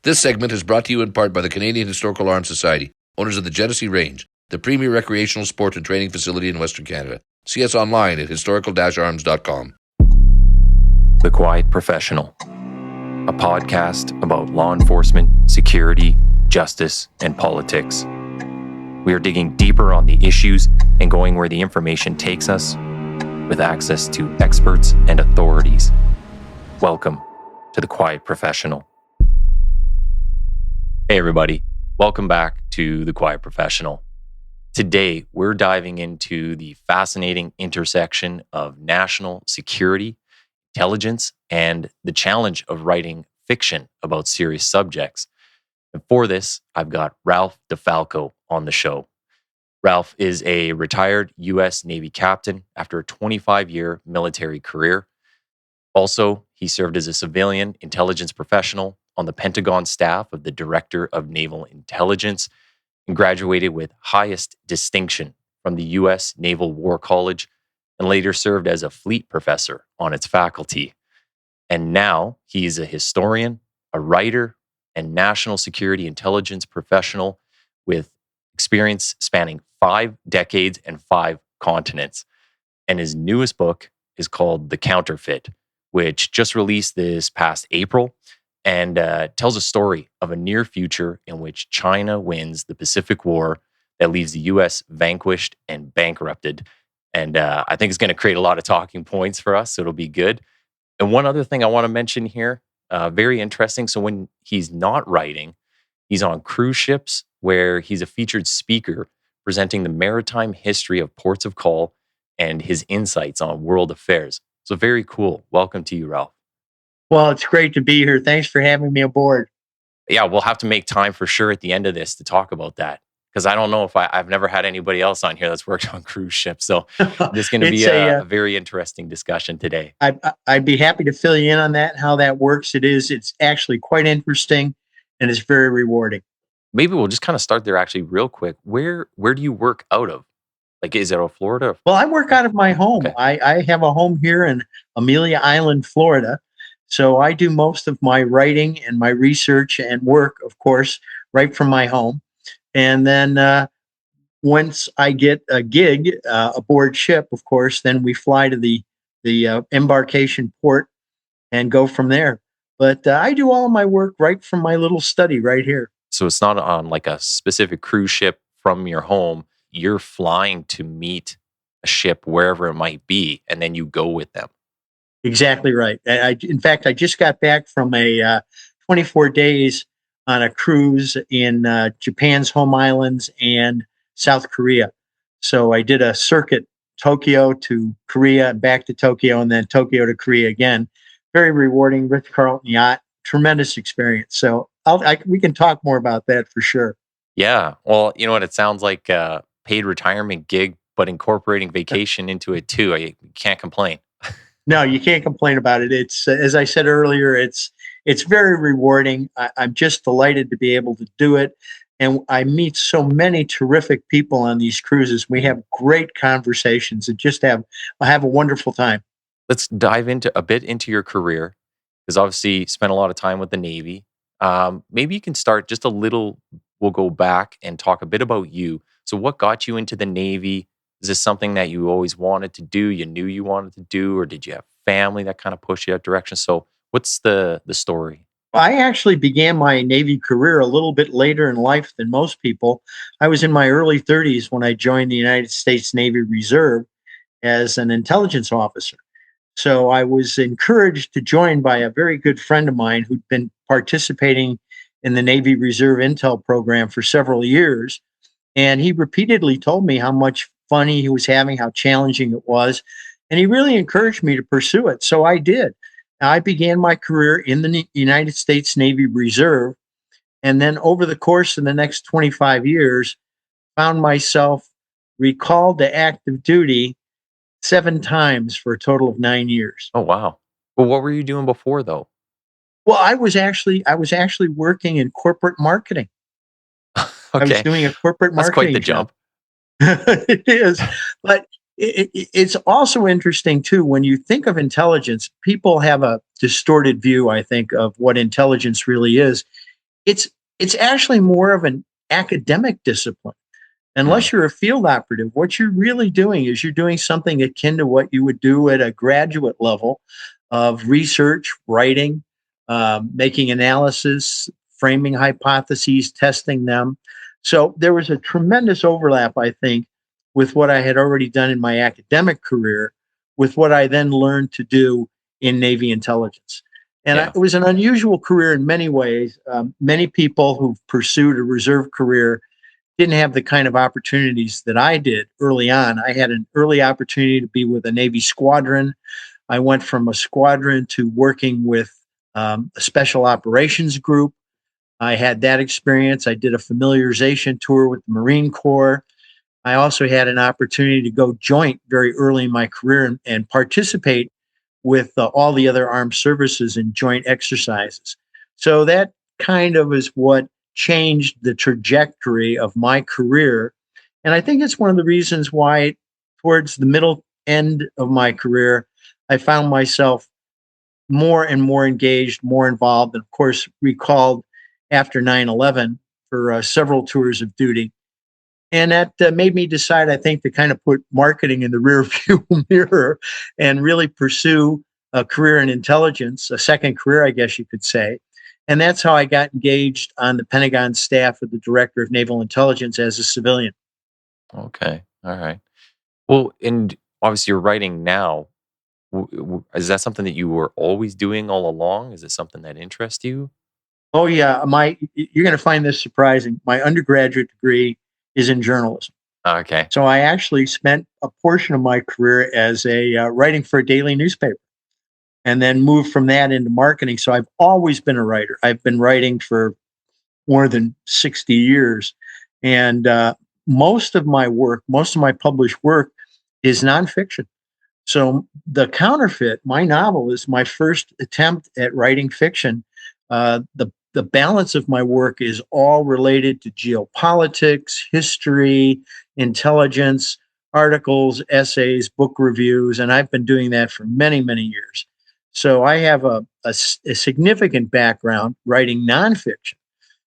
This segment is brought to you in part by the Canadian Historical Arms Society, owners of the Genesee Range, the premier recreational sport and training facility in Western Canada. See us online at historical-arms.com. The Quiet Professional, a podcast about law enforcement, security, justice, and politics. We are digging deeper on the issues and going where the information takes us with access to experts and authorities. Welcome to The Quiet Professional. Hey everybody, welcome back to The Quiet Professional. Today, we're diving into the fascinating intersection of national security, intelligence, and the challenge of writing fiction about serious subjects. And for this, I've got Ralph DeFalco on the show. Ralph is a retired U.S. Navy captain after a 25-year military career. Also, he served as a civilian intelligence professional on the Pentagon staff of the Director of Naval Intelligence and graduated with highest distinction from the U.S. Naval War College and later served as a fleet professor on its faculty. And now he is a historian, a writer, and national security intelligence professional with experience spanning 5 decades and 5 continents. And his newest book is called The Counterfeit, which just released this past April and tells a story of a near future in which China wins the Pacific War that leaves the U.S. vanquished and bankrupted. And I think it's going to create a lot of talking points for us, so it'll be good. And one other thing I want to mention here, very interesting. So when he's not writing, he's on cruise ships where he's a featured speaker presenting the maritime history of ports of call and his insights on world affairs. So very cool. Welcome to you, Ralph. Well, it's great to be here. Thanks for having me aboard. Yeah, we'll have to make time for sure at the end of this to talk about that. Because I don't know if I've never had anybody else on here that's worked on cruise ships. So this is going to be a very interesting discussion today. I'd be happy to fill you in on that, how that works. It's actually quite interesting and it's very rewarding. Maybe we'll just kind of start there actually real quick. Where do you work out of? Like, is it out of Florida? Well, I work out of my home. Okay. I have a home here in Amelia Island, Florida. So I do most of my writing and my research and work, of course, right from my home. And then once I get a gig aboard ship, of course, then we fly to the embarkation port and go from there. But I do all of my work right from my little study right here. So it's not on like a specific cruise ship from your home. You're flying to meet a ship wherever it might be, and then you go with them. Exactly right. In fact, I just got back from a 24 days on a cruise in Japan's home islands and South Korea. So I did a circuit, Tokyo to Korea, and back to Tokyo, and then Tokyo to Korea again. Very rewarding, Ritz-Carlton yacht, tremendous experience. So we can talk more about that for sure. Yeah. Well, you know what? It sounds like a paid retirement gig, but incorporating vacation into it too. You can't complain. No, you can't complain about it. It's as I said earlier, it's very rewarding. I'm just delighted to be able to do it. And I meet so many terrific people on these cruises. We have great conversations and I have a wonderful time. Let's dive into a bit into your career, because obviously you spent a lot of time with the Navy. Maybe you can start just a little, we'll go back and talk a bit about you. So what got you into the Navy? Is this something that you always wanted to do? You knew you wanted to do, or did you have family that kind of pushed you that direction? So what's the story? I actually began my Navy career a little bit later in life than most people. I was in my early 30s when I joined the United States Navy Reserve as an intelligence officer. So I was encouraged to join by a very good friend of mine who'd been participating in the Navy Reserve Intel program for several years. And he repeatedly told me how much fun he was having, how challenging it was. And he really encouraged me to pursue it. So I did. I began my career in the United States Navy Reserve. And then over the course of the next 25 years, found myself recalled to active duty 7 times for a total of 9 years. Oh, wow. Well, what were you doing before though? Well, I was actually working in corporate marketing. Okay. I was doing a corporate marketing. That's quite the jump. It is. But it's also interesting, too, when you think of intelligence, people have a distorted view, I think, of what intelligence really is. It's actually more of an academic discipline. Hmm. Unless you're a field operative, what you're really doing is you're doing something akin to what you would do at a graduate level of research, writing, making analysis, framing hypotheses, testing them. So there was a tremendous overlap, I think, with what I had already done in my academic career, with what I then learned to do in Navy intelligence. Yeah. It was an unusual career in many ways. Many people who've pursued a reserve career didn't have the kind of opportunities that I did early on. I had an early opportunity to be with a Navy squadron. I went from a squadron to working with a special operations group. I had that experience. I did a familiarization tour with the Marine Corps. I also had an opportunity to go joint very early in my career and participate with all the other armed services in joint exercises. So that kind of is what changed the trajectory of my career. And I think it's one of the reasons why, towards the middle end of my career, I found myself more and more engaged, more involved, and of course, recalled after 9/11 for several tours of duty. And that made me decide, I think, to kind of put marketing in the rear view mirror and really pursue a career in intelligence, a second career, I guess you could say. And that's how I got engaged on the Pentagon staff of the Director of Naval Intelligence as a civilian. Okay. All right. Well, and obviously you're writing now. Is that something that you were always doing all along? Is it something that interests you? Oh, yeah. You're going to find this surprising. My undergraduate degree is in journalism. Okay. So I actually spent a portion of my career as a writing for a daily newspaper, and then moved from that into marketing. So I've always been a writer. I've been writing for more than 60 years. And most of my work, most of my published work is nonfiction. So The Counterfeit, my novel, is my first attempt at writing fiction. The balance of my work is all related to geopolitics, history, intelligence, articles, essays, book reviews, and I've been doing that for many, many years. So I have a significant background writing nonfiction,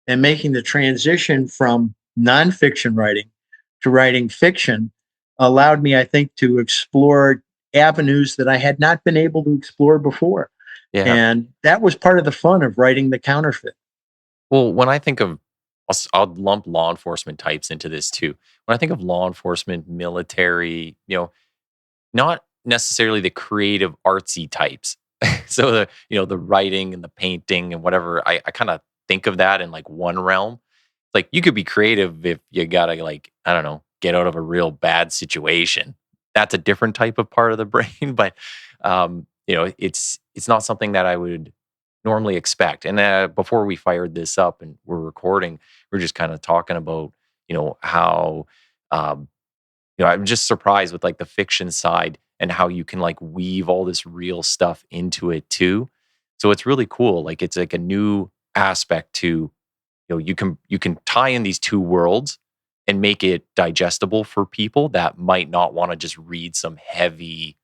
and making the transition from nonfiction writing to writing fiction allowed me, I think, to explore avenues that I had not been able to explore before. Yeah. And that was part of the fun of writing The Counterfeit. Well, when I think of, I'll lump law enforcement types into this too. When I think of law enforcement, military, not necessarily the creative artsy types. So the writing and the painting and whatever, I kind of think of that in like one realm. Like you could be creative if you gotta like, I don't know, get out of a real bad situation. That's a different type of part of the brain, but it's not something that I would normally expect. And before we fired this up and we're recording, we're just kind of talking about how um, I'm just surprised with like the fiction side and how you can like weave all this real stuff into it too. So it's really cool. Like it's like a new aspect to, you can tie in these two worlds and make it digestible for people that might not want to just read some heavy,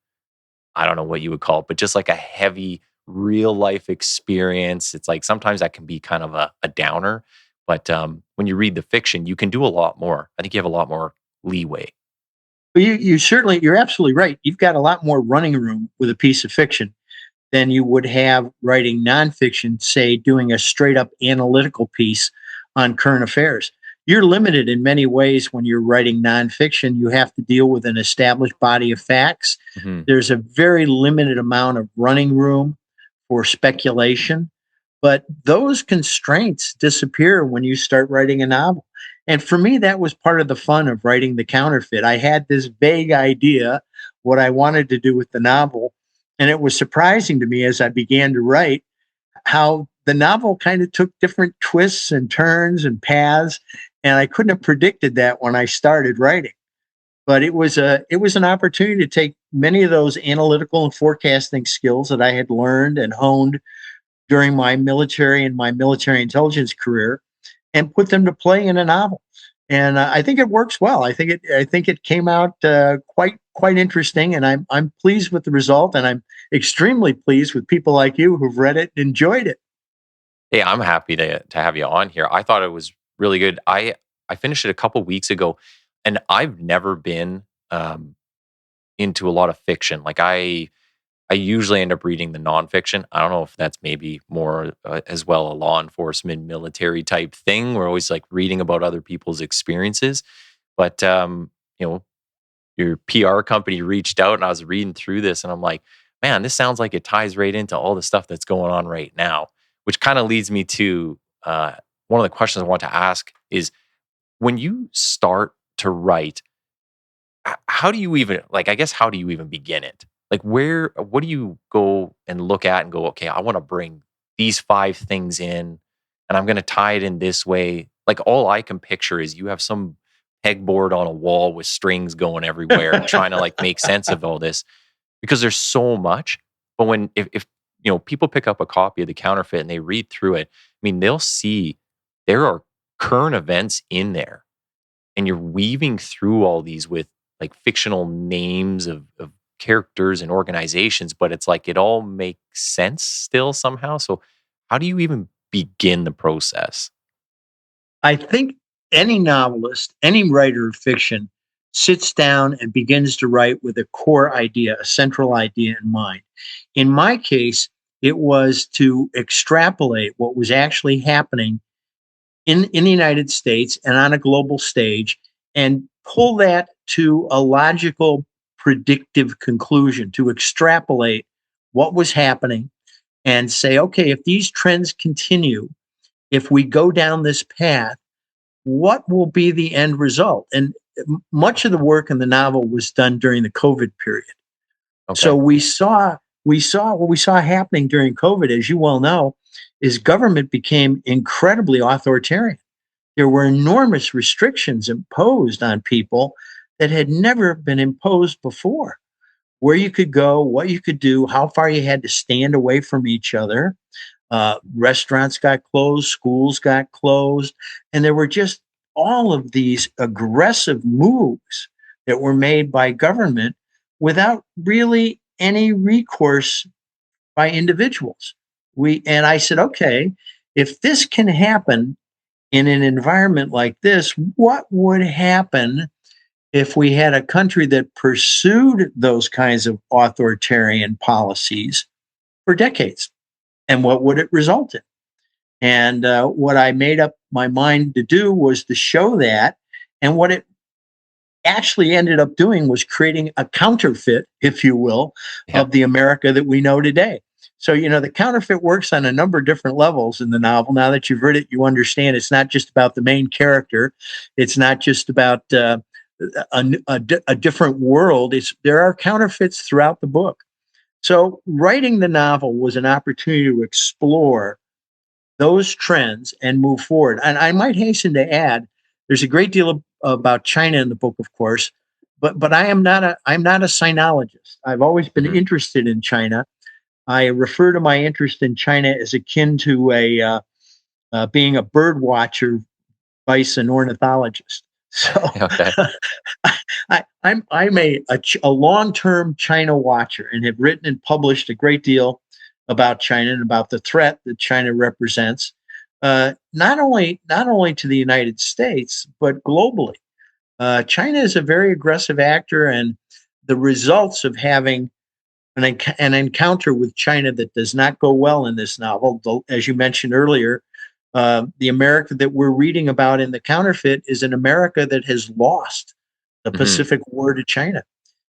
I don't know what you would call it, but just like a heavy real life experience. It's like sometimes that can be kind of a downer, but when you read the fiction, you can do a lot more. I think you have a lot more leeway. But you're absolutely right. You've got a lot more running room with a piece of fiction than you would have writing nonfiction, say, doing a straight up analytical piece on current affairs. You're limited in many ways when you're writing nonfiction. You have to deal with an established body of facts. Hmm. There's a very limited amount of running room for speculation. But those constraints disappear when you start writing a novel. And for me, that was part of the fun of writing The Counterfeit. I had this vague idea what I wanted to do with the novel. And it was surprising to me as I began to write how the novel kind of took different twists and turns and paths. And I couldn't have predicted that when I started writing. But it was an opportunity to take many of those analytical and forecasting skills that I had learned and honed during my military and my military intelligence career and put them to play in a novel. And I think it works well. I think it came out quite interesting, and I'm pleased with the result, and I'm extremely pleased with people like you who've read it and enjoyed it. Hey, I'm happy to have you on here. I thought it was really good. I finished it a couple weeks ago, and I've never been into a lot of fiction. Like I usually end up reading the nonfiction. I don't know if that's maybe more as well a law enforcement, military type thing. We're always like reading about other people's experiences, but you know, your PR company reached out, and I was reading through this, and I'm like, man, this sounds like it ties right into all the stuff that's going on right now. Which kind of leads me to one of the questions I want to ask is when you start to write, how do you even like? I guess how do you even begin it? Like, what do you go and look at and go, okay, I want to bring these 5 things in, and I'm going to tie it in this way. Like, all I can picture is you have some pegboard on a wall with strings going everywhere, and trying to like make sense of all this because there's so much. But if people pick up a copy of the Counterfeit and they read through it, I mean, they'll see there are current events in there, and you're weaving through all these with like fictional names of characters and organizations, but it's like it all makes sense still somehow. So how do you even begin the process? I think any novelist, any writer of fiction sits down and begins to write with a core idea, a central idea in mind. In my case, it was to extrapolate what was actually happening in the United States and on a global stage and pull that to a logical, predictive conclusion, to extrapolate what was happening and say, okay, if these trends continue, if we go down this path, what will be the end result? And much of the work in the novel was done during the COVID period. Okay. So what we saw happening during COVID, as you well know, is government became incredibly authoritarian. There were enormous restrictions imposed on people that had never been imposed before. Where you could go, what you could do, how far you had to stand away from each other. Restaurants got closed, schools got closed, and there were just all of these aggressive moves that were made by government without really any recourse by individuals. And I said, okay, if this can happen in an environment like this, what would happen if we had a country that pursued those kinds of authoritarian policies for decades? And what would it result in? And what I made up my mind to do was to show that. And what it actually ended up doing was creating a counterfeit, if you will, Yeah. of the America that we know today. So, the counterfeit works on a number of different levels in the novel. Now that you've read it, you understand it's not just about the main character. It's not just about a different world. There are counterfeits throughout the book. So writing the novel was an opportunity to explore those trends and move forward. And I might hasten to add, there's a great deal about China in the book, of course, but I'm not a sinologist. I've always been interested in China. I refer to my interest in China as akin to being a bird watcher vice an ornithologist. So Okay. I'm a long-term China watcher and have written and published a great deal about China and about the threat that China represents, not only to the United States but globally. China is a very aggressive actor, and the results of having an encounter with China that does not go well in this novel, as you mentioned earlier, the America that we're reading about in the Counterfeit is an America that has lost the Hmm. Pacific War to China.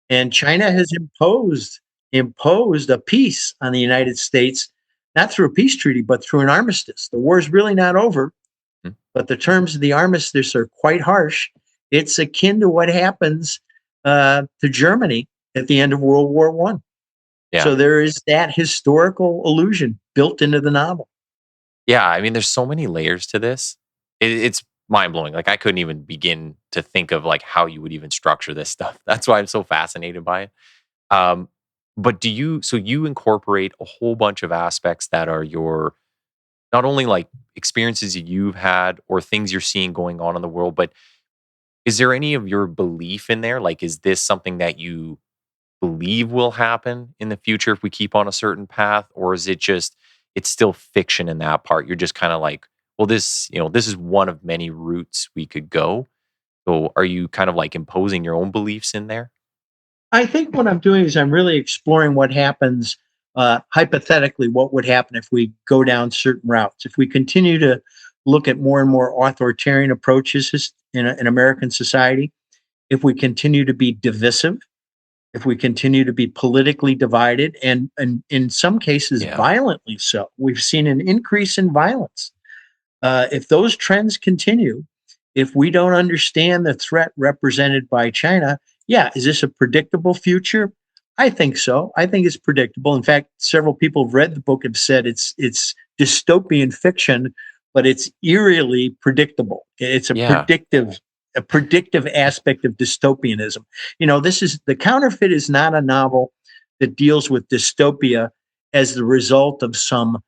And China has imposed a peace on the United States, not through a peace treaty, but through an armistice. The war is really not over, but the terms of the armistice are quite harsh. It's akin to what happens to Germany at the end of World War One. Yeah. So there is that historical illusion built into the novel. Yeah. I mean, there's so many layers to this. It's mind blowing. Like I couldn't even begin to think of like how you would even structure this stuff. That's why I'm so fascinated by it. Um, but so you incorporate a whole bunch of aspects that are your not only like experiences you've had or things you're seeing going on in the world, but is there any of your belief in there? Like, is this something that you believe will happen in the future if we keep on a certain path? Or is it just, it's still fiction in that part. You're just kind of like, well, this is one of many routes we could go. So are you kind of like imposing your own beliefs in there? I think what I'm doing is I'm really exploring what happens hypothetically, what would happen if we go down certain routes. If we continue to look at more and more authoritarian approaches in American society, if we continue to be divisive, if we continue to be politically divided, and in some cases Yeah. violently so. We've seen an increase in violence. If those trends continue, if we don't understand the threat represented by China, yeah, is this a predictable future? I think so. I think it's predictable. In fact, several people have read the book have said it's dystopian fiction, but it's eerily predictable. It's Yeah. a predictive aspect of dystopianism. This is the Counterfeit is not a novel that deals with dystopia as the result of some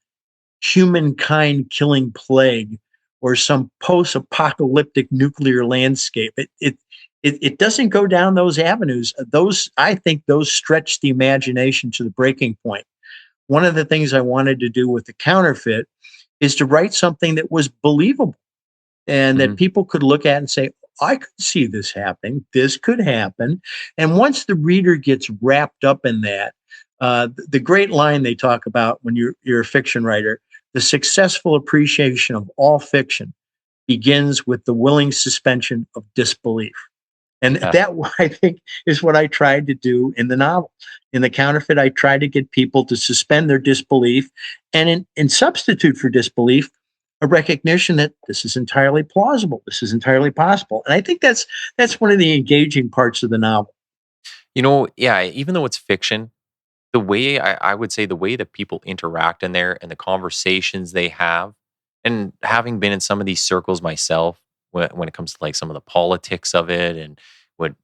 humankind killing plague or some post-apocalyptic nuclear landscape. It doesn't go down those avenues. I think those stretch the imagination to the breaking point. One of the things I wanted to do with the Counterfeit is to write something that was believable and that Mhm. people could look at and say, I could see this happening. This could happen. And once the reader gets wrapped up in that, the great line they talk about when you're a fiction writer, the successful appreciation of all fiction begins with the willing suspension of disbelief. And Yeah. that, I think, is what I tried to do in the novel. In the Counterfeit, I tried to get people to suspend their disbelief and in substitute for disbelief, a recognition that this is entirely plausible. This is entirely possible. And I think that's one of the engaging parts of the novel. Yeah, even though it's fiction, the way I would say the way that people interact in there and the conversations they have, and having been in some of these circles myself, when it comes to like some of the politics of it and what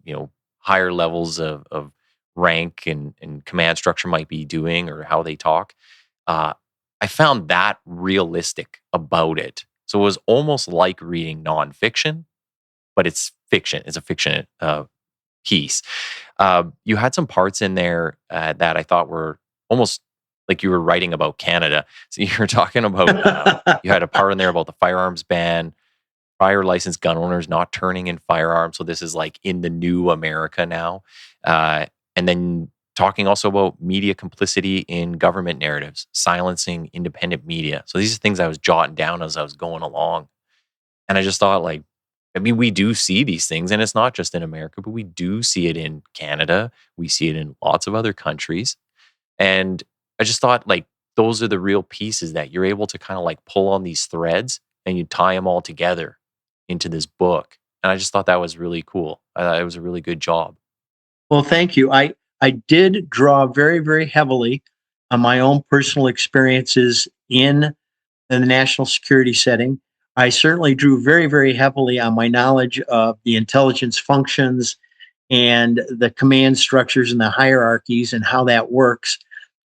higher levels of rank and command structure might be doing or how they talk, uh, I found that realistic about it. So it was almost like reading nonfiction, but it's fiction. It's a fiction piece. You had some parts in there that I thought were almost like you were writing about Canada. So you were talking about, you had a part in there about the firearms ban, prior licensed gun owners not turning in firearms. So this is like in the new America now. And then talking also about media complicity in government narratives, silencing independent media. So these are things I was jotting down as I was going along. And I just thought, like, I mean, we do see these things, and it's not just in America, but we do see it in Canada. We see it in lots of other countries. And I just thought, like, those are the real pieces that you're able to kind of like pull on these threads and you tie them all together into this book. And I just thought that was really cool. It was a really good job. Well, thank you. I did draw very, very heavily on my own personal experiences in the national security setting. I certainly drew very, very heavily on my knowledge of the intelligence functions and the command structures and the hierarchies and how that works.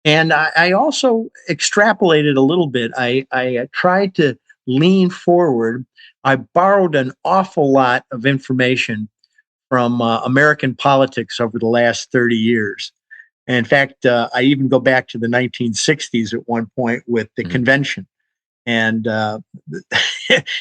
And I also extrapolated a little bit. I tried to lean forward. I borrowed an awful lot of information from American politics over the last 30 years. And in fact, I even go back to the 1960s at one point with the Mhm. convention. And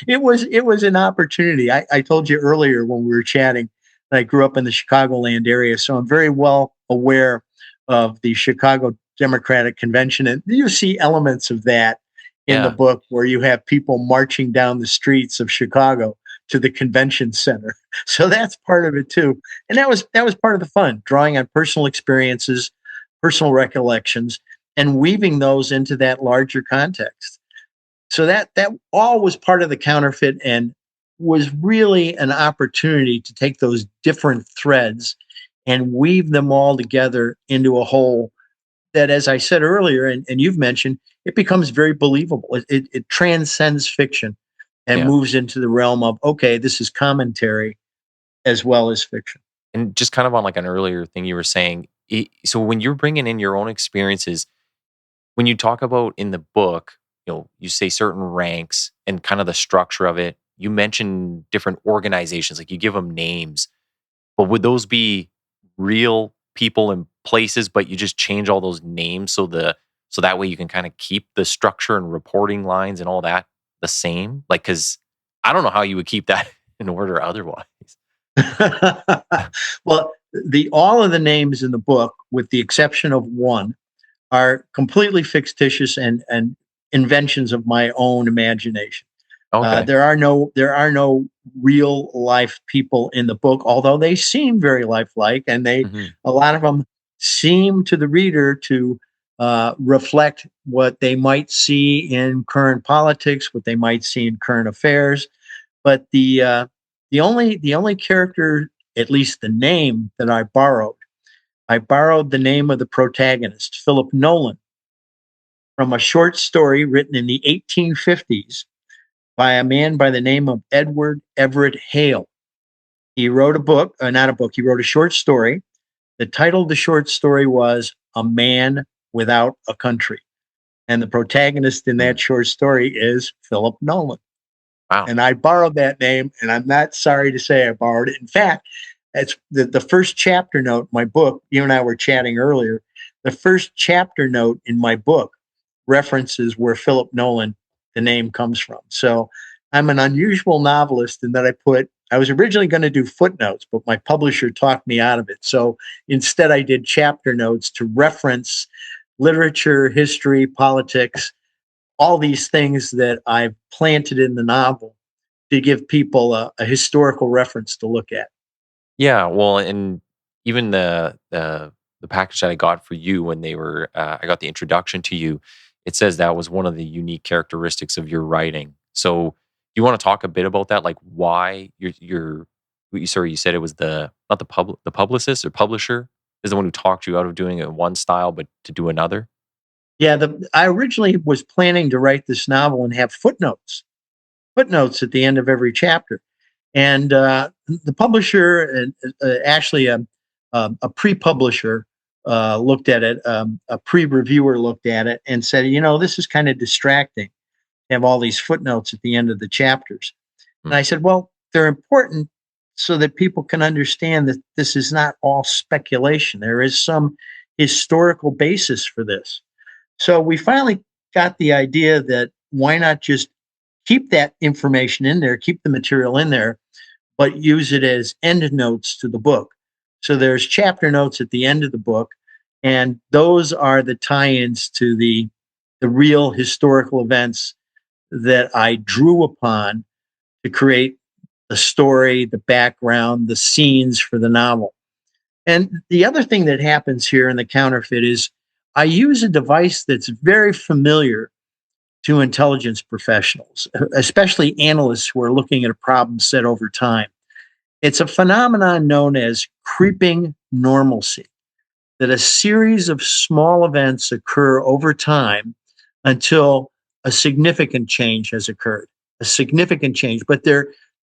it was an opportunity. I told you earlier when we were chatting that I grew up in the Chicagoland area, so I'm very well aware of the Chicago Democratic Convention, and you see elements of that in the Yeah. book where you have people marching down the streets of Chicago to the convention center. So that's part of it too, and that was part of the fun, drawing on personal experiences, personal recollections, and weaving those into that larger context. So that all was part of the Counterfeit and was really an opportunity to take those different threads and weave them all together into a whole that, as I said earlier, and you've mentioned, it becomes very believable. It transcends fiction and Yeah. moves into the realm of, okay, this is commentary as well as fiction. And just kind of on like an earlier thing you were saying, so when you're bringing in your own experiences, when you talk about in the book, you say certain ranks and kind of the structure of it, you mention different organizations, like you give them names, but would those be real people and places, but you just change all those names so the so that way you can kind of keep the structure and reporting lines and all that the same? Like, because I don't know how you would keep that in order otherwise. Well, all of the names in the book, with the exception of one, are completely fictitious and inventions of my own imagination. Okay. There are no real life people in the book, although they seem very lifelike, and Mm-hmm. a lot of them seem to the reader to reflect what they might see in current politics, what they might see in current affairs. But the only character, at least the name that I borrowed the name of the protagonist, Philip Nolan, from a short story written in the 1850s by a man by the name of Edward Everett Hale. He wrote a book, not a book, he wrote a short story. The title of the short story was A Man Without a Country. And the protagonist in that short story is Philip Nolan. Wow. And I borrowed that name, and I'm not sorry to say I borrowed it. In fact, it's the first chapter note in my book. You and I were chatting earlier. The first chapter note in my book references where Philip Nolan, the name, comes from. So I'm an unusual novelist in that I was originally going to do footnotes, but my publisher talked me out of it. So instead, I did chapter notes to reference literature, history, politics, all these things that I've planted in the novel to give people a historical reference to look at. Yeah, well, and even the package that I got for you when they were I got the introduction to you, it says that was one of the unique characteristics of your writing. So you want to talk a bit about that, like why sorry, you said it was not the publicist or publisher is the one who talked you out of doing it in one style, but to do another. Yeah, I originally was planning to write this novel and have footnotes at the end of every chapter. And the publisher and actually a pre-publisher looked at it, a pre-reviewer looked at it and said, this is kind of distracting to have all these footnotes at the end of the chapters. And I said, well, they're important so that people can understand that this is not all speculation. There is some historical basis for this. So we finally got the idea that why not just keep that information in there, keep the material in there, but use it as end notes to the book. So there's chapter notes at the end of the book, and those are the tie-ins to the real historical events that I drew upon to create the story, the background, the scenes for the novel. And the other thing that happens here in the Counterfeit is I use a device that's very familiar to intelligence professionals, especially analysts who are looking at a problem set over time. It's a phenomenon known as creeping normalcy, that a series of small events occur over time until a significant change has occurred, a significant change, but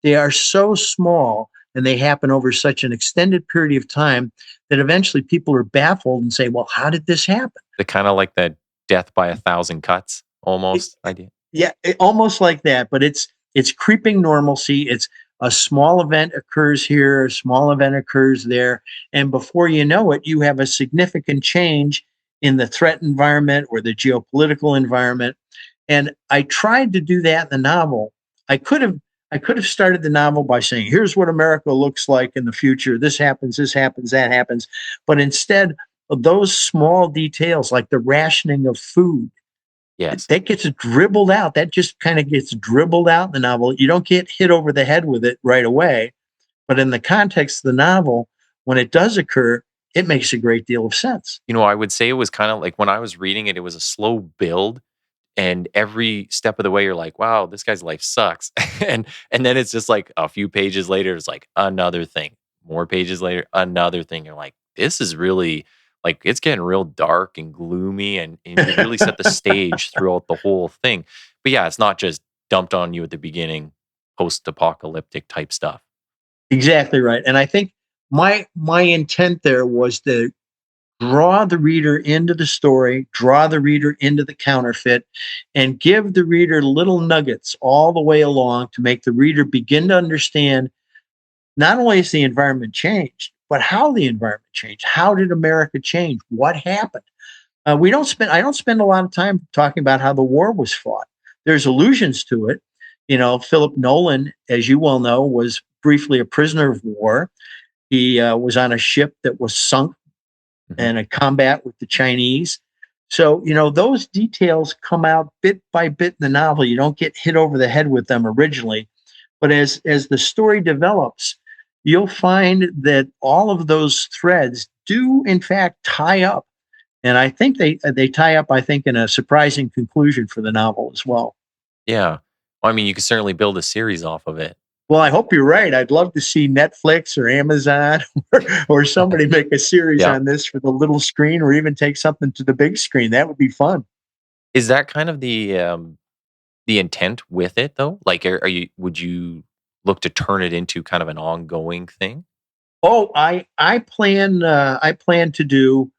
they are so small and they happen over such an extended period of time that eventually people are baffled and say, well, how did this happen? The kind of like that death by 1,000 cuts almost idea. Yeah, almost like that, but it's creeping normalcy. It's a small event occurs here, a small event occurs there, and before you know it, you have a significant change in the threat environment or the geopolitical environment. And I tried to do that in the novel. I could have started the novel by saying, here's what America looks like in the future. This happens, that happens. But instead of those small details, like the rationing of food, yes, that gets dribbled out. That just kind of gets dribbled out in the novel. You don't get hit over the head with it right away. But in the context of the novel, when it does occur, it makes a great deal of sense. I would say it was kind of like when I was reading it, it was a slow build. And every step of the way, you're like, wow, this guy's life sucks. and then it's just like a few pages later, it's like another thing. More pages later, another thing. You're like, this is really like, it's getting real dark and gloomy. And you really set the stage throughout the whole thing. But yeah, it's not just dumped on you at the beginning, post-apocalyptic type stuff. Exactly right. And I think my intent there was to draw the reader into the story, draw the reader into the counterfeit, and give the reader little nuggets all the way along to make the reader begin to understand not only has the environment changed, but how the environment changed. How did America change? What happened? I don't spend a lot of time talking about how the war was fought. There's allusions to it. Philip Nolan, as you well know, was briefly a prisoner of war. He was on a ship that was sunk in a combat with the Chinese. So, those details come out bit by bit in the novel. You don't get hit over the head with them originally. But as the story develops, you'll find that all of those threads do, in fact, tie up. And I think they tie up, I think, in a surprising conclusion for the novel as well. Yeah. Well, I mean, you could certainly build a series off of it. Well, I hope you're right. I'd love to see Netflix or Amazon or somebody make a series on this for the little screen, or even take something to the big screen. That would be fun. Is that kind of the intent with it, though? Like, would you look to turn it into kind of an ongoing thing? Oh, I plan to do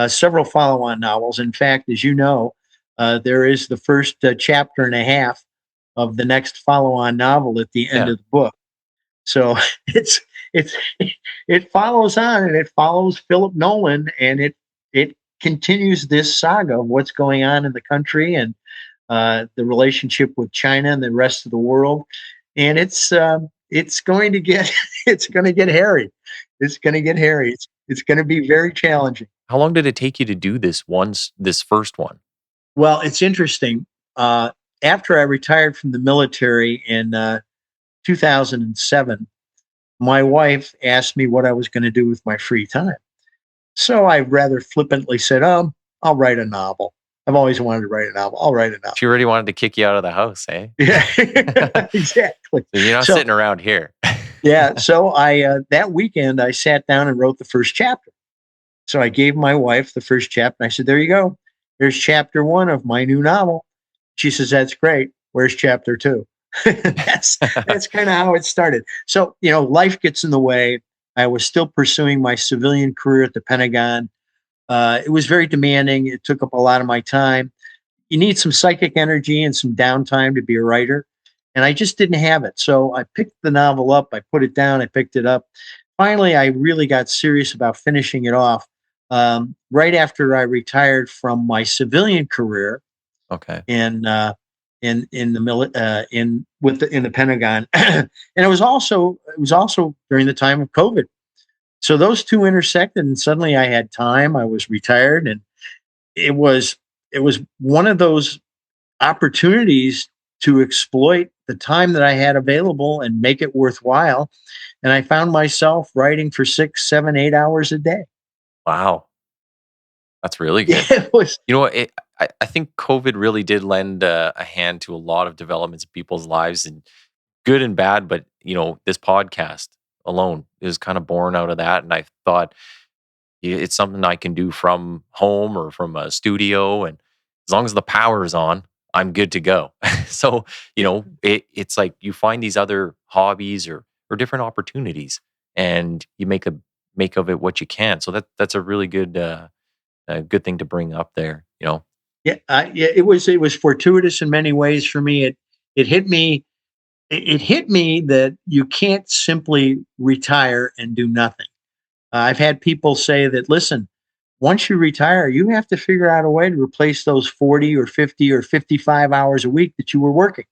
several follow-on novels. In fact, as you know, there is the first chapter and a half of the next follow-on novel at the end of the book. So it follows on, and it follows Philip Nolan, and it continues this saga of what's going on in the country and the relationship with China and the rest of the world. And it's going to get hairy. It's going to get hairy. It's going to be very challenging. How long did it take you to do this first one? Well, it's interesting. After I retired from the military in 2007, my wife asked me what I was going to do with my free time. So I rather flippantly said, I'll write a novel. I've always wanted to write a novel. I'll write a novel. She already wanted to kick you out of the house, eh? Yeah, exactly. So you're not sitting around here. Yeah. So that weekend, I sat down and wrote the first chapter. So I gave my wife the first chapter. And I said, there you go. There's chapter 1 of my new novel. She says, that's great. Where's chapter 2? That's kind of how it started. So, life gets in the way. I was still pursuing my civilian career at the Pentagon. It was very demanding. It took up a lot of my time. You need some psychic energy and some downtime to be a writer. And I just didn't have it. So I picked the novel up. I put it down. I picked it up. Finally, I really got serious about finishing it off right after I retired from my civilian career. Okay. In the Pentagon, and it was also during the time of COVID. So those two intersected, and suddenly I had time. I was retired, and it was one of those opportunities to exploit the time that I had available and make it worthwhile. And I found myself writing for 6, 7, 8 hours a day. Wow, that's really good. Yeah, it was. You know what? I think COVID really did lend a hand to a lot of developments in people's lives, and good and bad. But this podcast alone is kind of born out of that. And I thought it's something I can do from home or from a studio, and as long as the power is on, I'm good to go. So it's like you find these other hobbies or different opportunities, and you make of it what you can. So that's a really good good thing to bring up there. Yeah, it was fortuitous in many ways for me. It hit me. It hit me that you can't simply retire and do nothing. I've had people say that, listen, once you retire, you have to figure out a way to replace those 40 or 50 or 55 hours a week that you were working.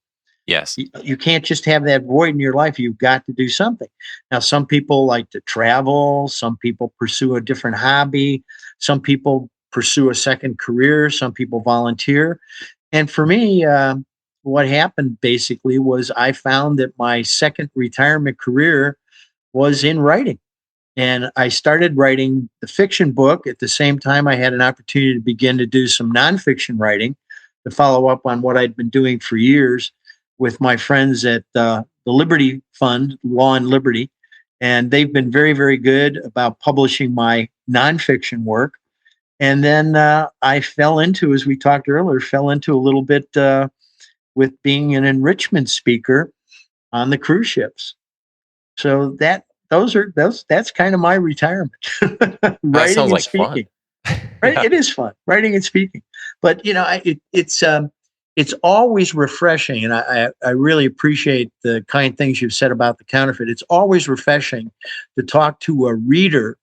Yes. You can't just have that void in your life. You've got to do something. Now, some people like to travel. Some people pursue a different hobby. Some people pursue a second career. Some people volunteer. And for me, what happened basically was I found that my second retirement career was in writing. And I started writing the fiction book. At the same time, I had an opportunity to begin to do some nonfiction writing to follow up on what I'd been doing for years with my friends at the Liberty Fund, Law and Liberty. And they've been very, very good about publishing my nonfiction work. And then I fell into, as we talked earlier, a little bit with being an enrichment speaker on the cruise ships. So that's kind of my retirement. That sounds like speaking. Fun. Right? Yeah. It is fun, writing and speaking. But it's always refreshing, and I really appreciate the kind things you've said about the Counterfeit. It's always refreshing to talk to a reader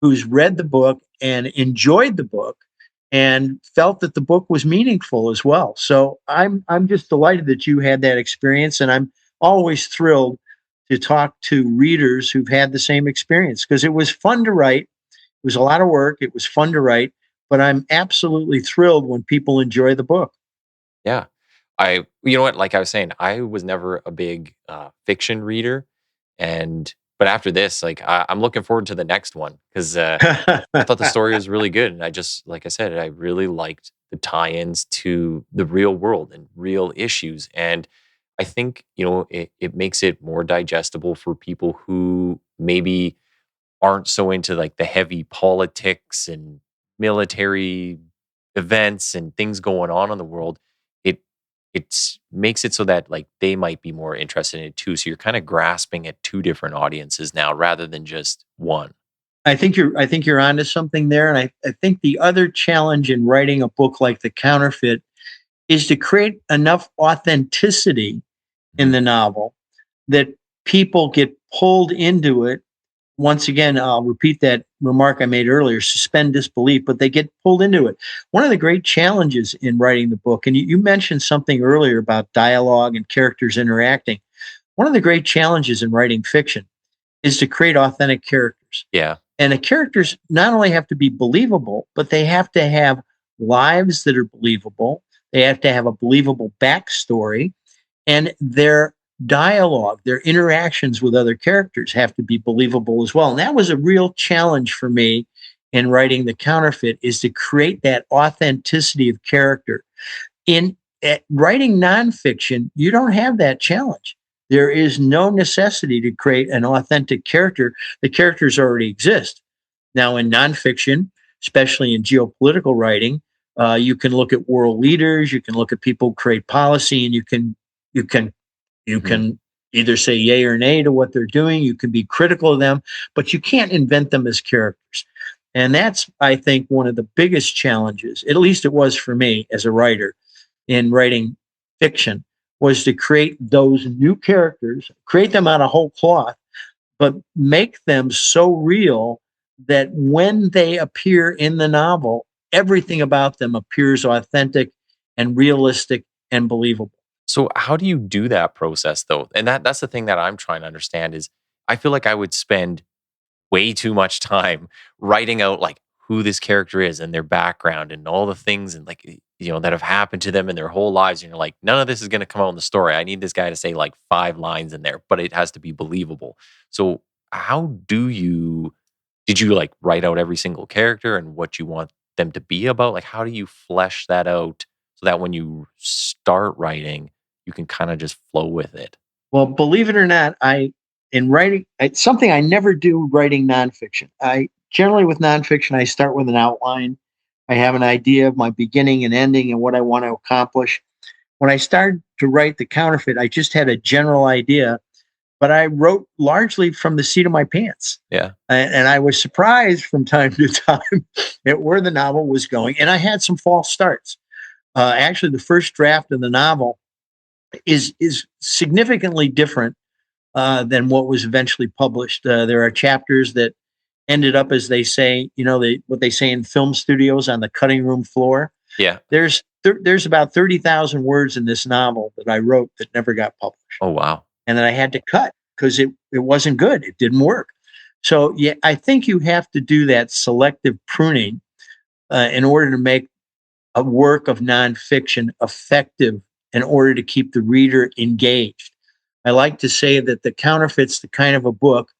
who's read the book and enjoyed the book, and felt that the book was meaningful as well. So I'm just delighted that you had that experience, and I'm always thrilled to talk to readers who've had the same experience, because it was fun to write. It was a lot of work. It was fun to write, but I'm absolutely thrilled when people enjoy the book. Yeah. You know what? Like I was saying, I was never a big fiction reader, but after this, like I'm looking forward to the next one because I thought the story was really good, and like I said, I really liked the tie-ins to the real world and real issues, and I think it makes it more digestible for people who maybe aren't so into like the heavy politics and military events and things going on in the world. It makes it so that like they might be more interested in it too. So you're kind of grasping at two different audiences now rather than just one. I think you're onto something there. And I think the other challenge in writing a book like The Counterfeit is to create enough authenticity in the novel that people get pulled into it. Once again, I'll repeat that remark I made earlier, suspend disbelief, but they get pulled into it. One of the great challenges in writing the book, and you mentioned something earlier about dialogue and characters interacting. One of the great challenges in writing fiction is to create authentic characters. Yeah. And the characters not only have to be believable, but they have to have lives that are believable. They have to have a believable backstory, and their dialogue, their interactions with other characters have to be believable as well. And that was a real challenge for me in writing The Counterfeit, is to create that authenticity of character. In writing nonfiction, you don't have that challenge. There is no necessity to create an authentic character. The characters already exist. Now, in nonfiction, especially in geopolitical writing, you can look at world leaders, you can look at people who create policy, and you can either say yay or nay to what they're doing. You can be critical of them, but you can't invent them as characters. And that's, I think, one of the biggest challenges, at least it was for me as a writer in writing fiction, was to create those new characters, create them out of whole cloth, but make them so real that when they appear in the novel, everything about them appears authentic and realistic and believable. So how do you do that process though? And that's the thing that I'm trying to understand is I feel like I would spend way too much time writing out like who this character is and their background and all the things and like that have happened to them in their whole lives. And you're like, none of this is going to come out in the story. I need this guy to say like 5 lines in there, but it has to be believable. So how did you like write out every single character and what you want them to be about? Like, how do you flesh that out so that when you start writing, you can kind of just flow with it? Well, believe it or not, in writing, it's something I never do writing nonfiction. Generally with nonfiction, I start with an outline. I have an idea of my beginning and ending and what I want to accomplish. When I started to write The Counterfeit, I just had a general idea, but I wrote largely from the seat of my pants. Yeah. And I was surprised from time to time at where the novel was going. And I had some false starts. Actually, the first draft of the novel is significantly different than what was eventually published. There are chapters that ended up, as they say, what they say in film studios, on the cutting room floor. Yeah. There's about 30,000 words in this novel that I wrote that never got published. Oh, wow. And then I had to cut because it wasn't good. It didn't work. So yeah, I think you have to do that selective pruning in order to make a work of nonfiction effective, in order to keep the reader engaged. I like to say that The Counterfeit's the kind of a book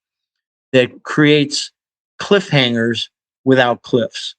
that creates cliffhangers without cliffs.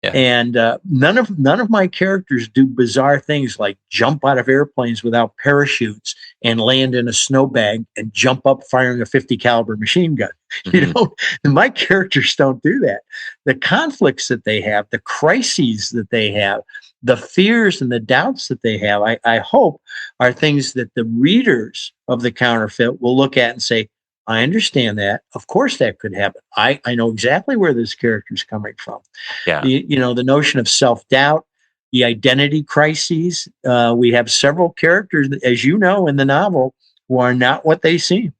Yeah. And none of my characters do bizarre things like jump out of airplanes without parachutes and land in a snowbank and jump up firing a 50 caliber machine gun. Mm-hmm. My characters don't do that. The conflicts that they have, the crises that they have, the fears and the doubts that they have, I hope are things that the readers of The Counterfeit will look at and say, I understand that. Of course that could happen. I know exactly where this character is coming from. Yeah. The notion of self-doubt, the identity crises. We have several characters, as you know, in the novel who are not what they seem.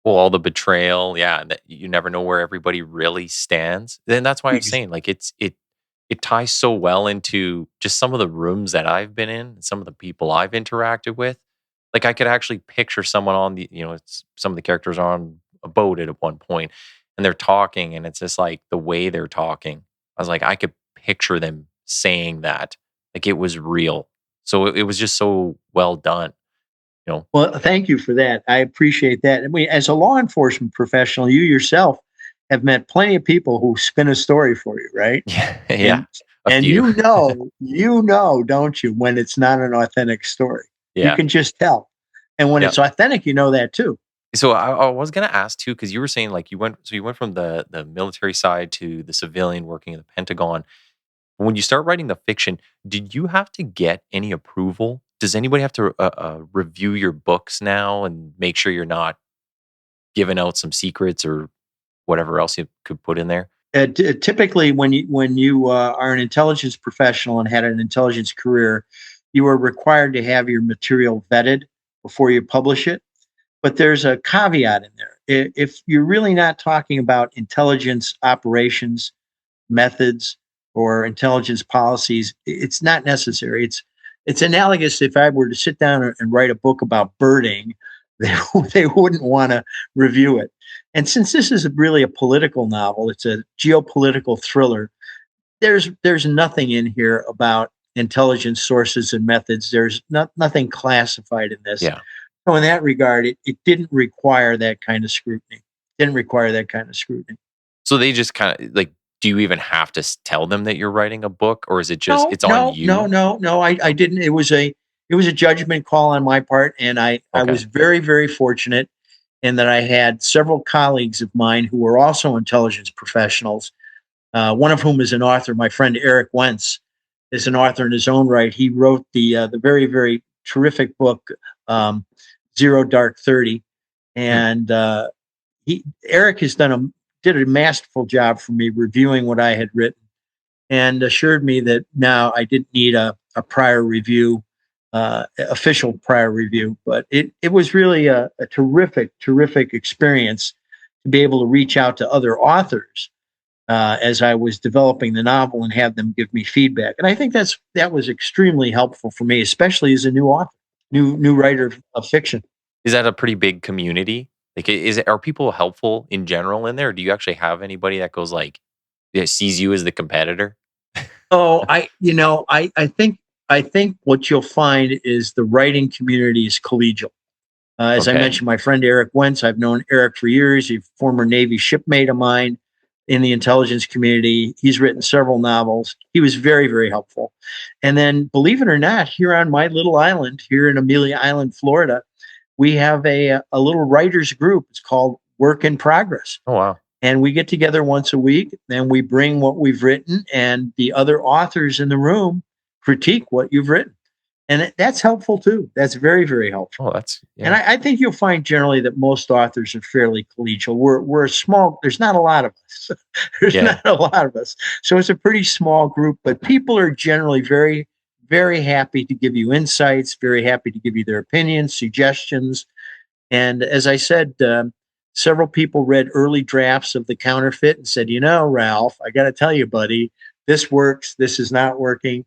Well, all the betrayal, yeah, that you never know where everybody really stands. Then that's why I'm saying like it it ties so well into just some of the rooms that I've been in, some of the people I've interacted with. Like I could actually picture someone on the, some of the characters are on a boat at one point and they're talking and it's just like the way they're talking. I was like, I could picture them saying that. Like it was real. So it was just so well done, you know? Well, thank you for that. I appreciate that. I mean, as a law enforcement professional, you yourself have met plenty of people who spin a story for you, right? Yeah. Yeah. And, A and few. don't you, when it's not an authentic story? You Yeah. can just tell. And when Yeah. it's authentic, you know that too. So I was gonna ask too, because you were saying like you went from the military side to the civilian working in the Pentagon. When you start writing the fiction, did you have to get any approval? Does anybody have to review your books now and make sure you're not giving out some secrets or whatever else you could put in there? Typically, when you are an intelligence professional and had an intelligence career, you are required to have your material vetted before you publish it. But there's a caveat in there. If you're really not talking about intelligence operations, methods, or intelligence policies, it's not necessary. It's analogous if I were to sit down and write a book about birding, they wouldn't want to review it. And since this is really a political novel, it's a geopolitical thriller. There's nothing in here about intelligence sources and methods. There's nothing classified in this. Yeah. So in that regard, it didn't require that kind of scrutiny. So they just kind of like, do you even have to tell them that you're writing a book, or is it just it's on you? No. I didn't. It was a judgment call on my part, and I was very, very fortunate in that I had several colleagues of mine who were also intelligence professionals. One of whom is an author. My friend Eric Wentz is an author in his own right. He wrote the very, very terrific book Zero Dark 30, and Eric did a masterful job for me reviewing what I had written and assured me that now I didn't need a prior review, official prior review, but it was really a terrific experience to be able to reach out to other authors as I was developing the novel and have them give me feedback. And I think that was extremely helpful for me, especially as a new author, new writer of fiction. Is that a pretty big community? Like, are people helpful in general in there? Or do you actually have anybody that goes like, sees you as the competitor? Oh, I think what you'll find is the writing community is collegial. As I mentioned, my friend Eric Wentz, I've known Eric for years. He's a former Navy shipmate of mine in the intelligence community. He's written several novels. He was very, very helpful. And then, believe it or not, here on my little island, here in Amelia Island, Florida, we have a little writers group. It's called Work in Progress. Oh, wow. And we get together once a week and we bring what we've written, and the other authors in the room critique what you've written. And that's helpful too. That's very, very helpful. Oh, And I think you'll find generally that most authors are fairly collegial. We're a small, there's not a lot of us. So it's a pretty small group, but people are generally very, very happy to give you insights, very happy to give you their opinions, suggestions. And as I said, several people read early drafts of the Counterfeit and said, Ralph, I got to tell you, buddy, this works. This is not working.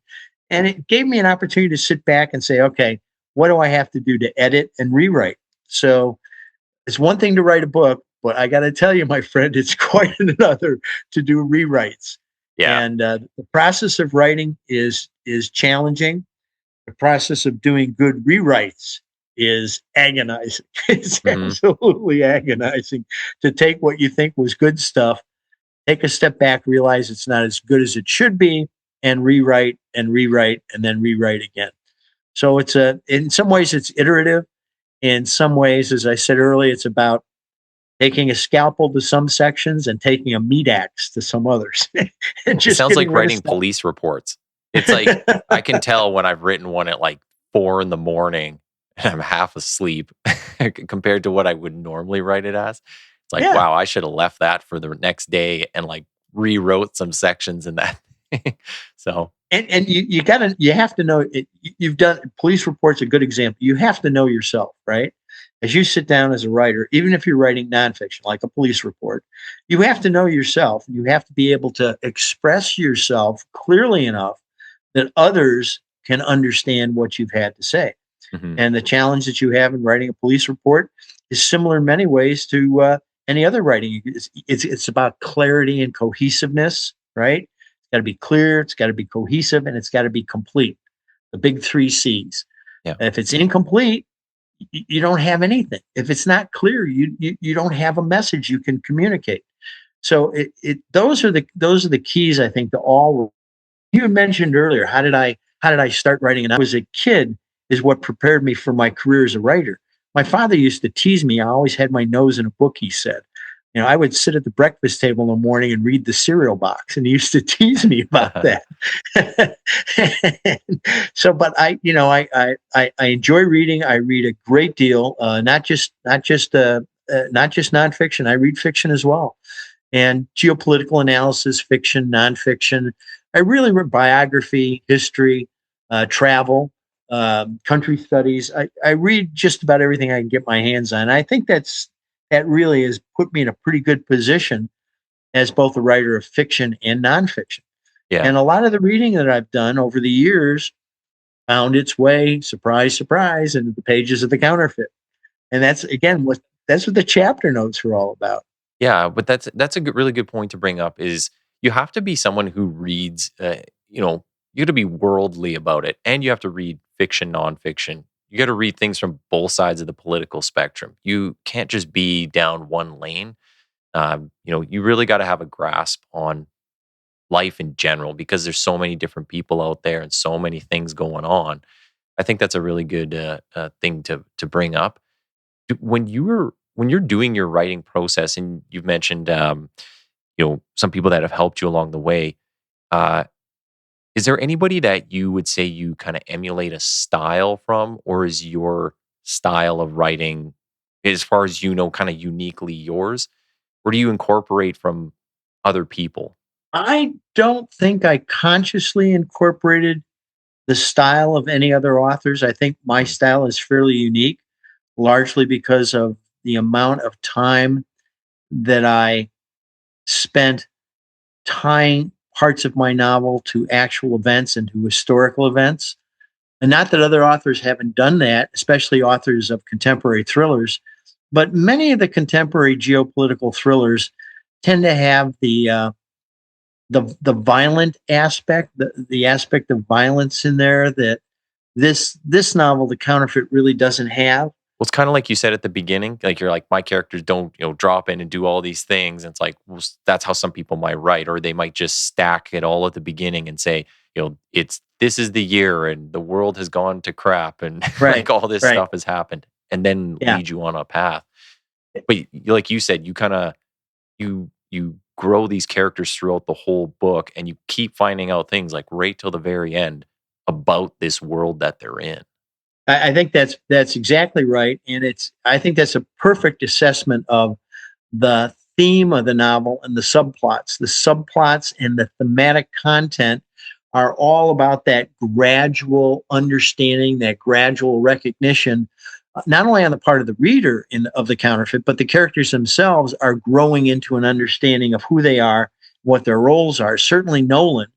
And it gave me an opportunity to sit back and say, okay, what do I have to do to edit and rewrite? So it's one thing to write a book, but I got to tell you, my friend, it's quite another to do rewrites. Yeah. And the process of writing is challenging. The process of doing good rewrites is agonizing. It's absolutely agonizing to take what you think was good stuff, take a step back, realize it's not as good as it should be, and rewrite and then rewrite again. So in some ways it's iterative. In some ways, as I said earlier, it's about taking a scalpel to some sections and taking a meat axe to some others. It sounds like writing police reports. It's like, I can tell when I've written one at like 4 a.m. and I'm half asleep compared to what I would normally write it as. It's like, wow, I should have left that for the next day and like rewrote some sections in that. So, and you have to know it. You've done police reports, a good example. You have to know yourself, right? as you sit down as a writer, even if you're writing nonfiction, like a police report, you have to know yourself. You have to be able to express yourself clearly enough that others can understand what you've had to say. Mhm. And the challenge that you have in writing a police report is similar in many ways to any other writing. It's about clarity and cohesiveness, right? It's got to be clear, it's got to be cohesive, and it's got to be complete. The big three C's. Yeah. If it's incomplete, you don't have anything. If it's not clear, you don't have a message you can communicate. So those are the keys, I think, to all. You had mentioned earlier, how did I start writing? And I was a kid is what prepared me for my career as a writer. My father used to tease me. I always had my nose in a book, he said. I would sit at the breakfast table in the morning and read the cereal box, and he used to tease me about that. So, but I enjoy reading. I read a great deal, not just nonfiction. I read fiction as well, and geopolitical analysis, fiction, nonfiction. I really read biography, history, travel, country studies. I read just about everything I can get my hands on. I think that really has put me in a pretty good position as both a writer of fiction and nonfiction. Yeah. And a lot of the reading that I've done over the years found its way, surprise, surprise, into the pages of the Counterfeit. And that's what the chapter notes are all about. Yeah, but that's a really good point to bring up. Is you have to be someone who reads. You got to be worldly about it, and you have to read fiction, nonfiction. You got to read things from both sides of the political spectrum. You can't just be down one lane. You really got to have a grasp on life in general, because there's so many different people out there and so many things going on. I think that's a really good thing to bring up. When you're doing your writing process, and you've mentioned some people that have helped you along the way, is there anybody that you would say you kind of emulate a style from, or is your style of writing, as far as kind of uniquely yours, or do you incorporate from other people? I don't think I consciously incorporated the style of any other authors. I think my style is fairly unique, largely because of the amount of time that I spent tying parts of my novel to actual events and to historical events. And not that other authors haven't done that, especially authors of contemporary thrillers, but many of the contemporary geopolitical thrillers tend to have the violent aspect, the aspect of violence in there that this novel, The Counterfeit, really doesn't have. Well, it's kind of like you said at the beginning, like you're like, my characters don't, drop in and do all these things. And it's like, well, that's how some people might write, or they might just stack it all at the beginning and say, this is the year and the world has gone to crap and like all this stuff has happened, and then lead you on a path. But like you said, you kind of, you grow these characters throughout the whole book, and you keep finding out things like right till the very end about this world that they're in. I think that's exactly right, and I think that's a perfect assessment of the theme of the novel and the subplots. The subplots and the thematic content are all about that gradual understanding, that gradual recognition, not only on the part of the reader of The Counterfeit, but the characters themselves are growing into an understanding of who they are, what their roles are. Certainly, Nolan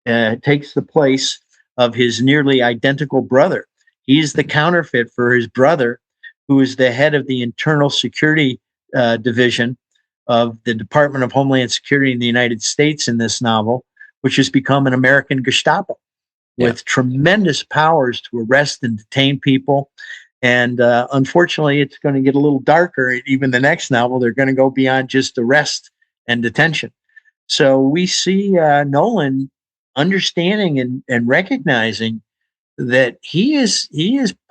takes the place of his nearly identical brother. He's the counterfeit for his brother, who is the head of the internal security division of the Department of Homeland Security in the United States in this novel, which has become an American Gestapo with tremendous powers to arrest and detain people. And unfortunately, it's going to get a little darker. Even the next novel, they're going to go beyond just arrest and detention. So we see Nolan understanding and recognizing that he is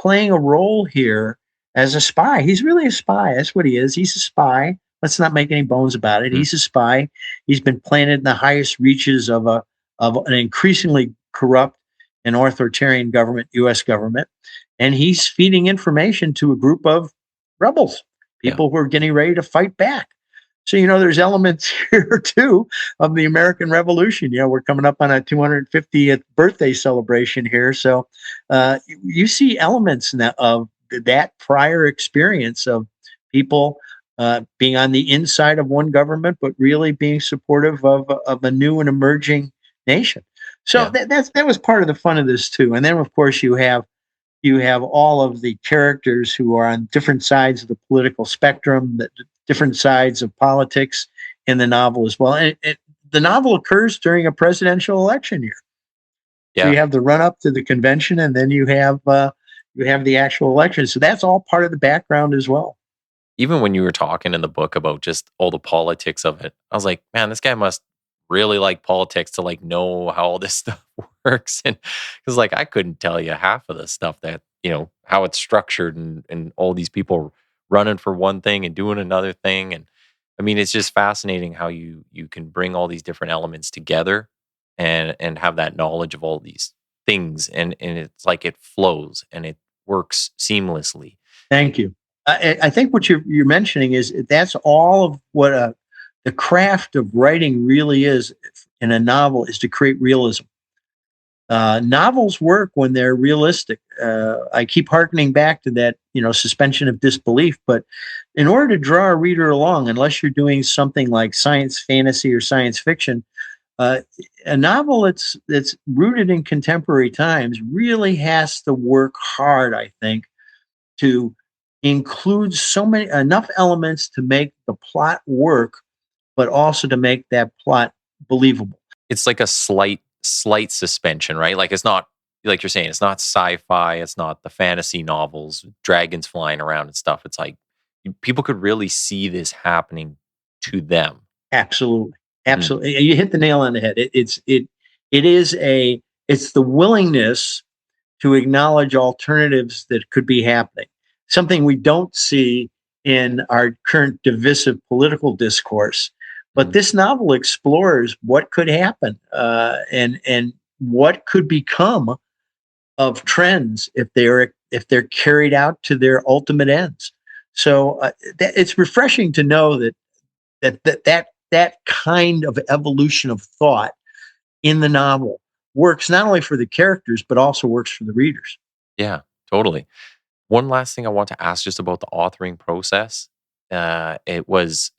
playing a role here as a spy. He's really a spy. That's what he is. He's a spy. Let's not make any bones about it. He's a spy. He's been planted in the highest reaches of an increasingly corrupt and authoritarian government, U.S. government, and he's feeding information to a group of rebels, people who are getting ready to fight back. So, there's elements here, too, of the American Revolution. We're coming up on a 250th birthday celebration here. So you see elements of that prior experience of people being on the inside of one government, but really being supportive of a new and emerging nation. So that was part of the fun of this too. And then of course you have all of the characters who are on different sides of the political spectrum, different sides of politics in the novel as well. And the novel occurs during a presidential election year. So you have the run up to the convention, and then you have the actual election. So that's all part of the background as well. Even when you were talking in the book about just all the politics of it, I was like, man, this guy must really like politics to like know how all this stuff works. And because like I couldn't tell you half of the stuff that, how it's structured and all these people running for one thing and doing another thing. And I mean, it's just fascinating how you can bring all these different elements together and have that knowledge of all these things. And it's like it flows and it works seamlessly. Thank you. I think what you're mentioning is that's all of what the craft of writing really is in a novel, is to create realism. Novels work when they're realistic. I keep hearkening back to that, suspension of disbelief. But in order to draw a reader along, unless you're doing something like science fantasy or science fiction, a novel that's rooted in contemporary times really has to work hard, I think, to include enough elements to make the plot work, but also to make that plot believable. It's like a slight suspension, right? Like it's not, like you're saying, it's not sci-fi, it's not the fantasy novels, dragons flying around and stuff. It's like people could really see this happening to them. Absolutely. You hit the nail on the head. It's the willingness to acknowledge alternatives that could be happening. Something we don't see in our current divisive political discourse. But this novel explores what could happen and what could become of trends if they're carried out to their ultimate ends. So it's refreshing to know that kind of evolution of thought in the novel works not only for the characters but also works for the readers. Yeah, totally. One last thing I want to ask just about the authoring process. It was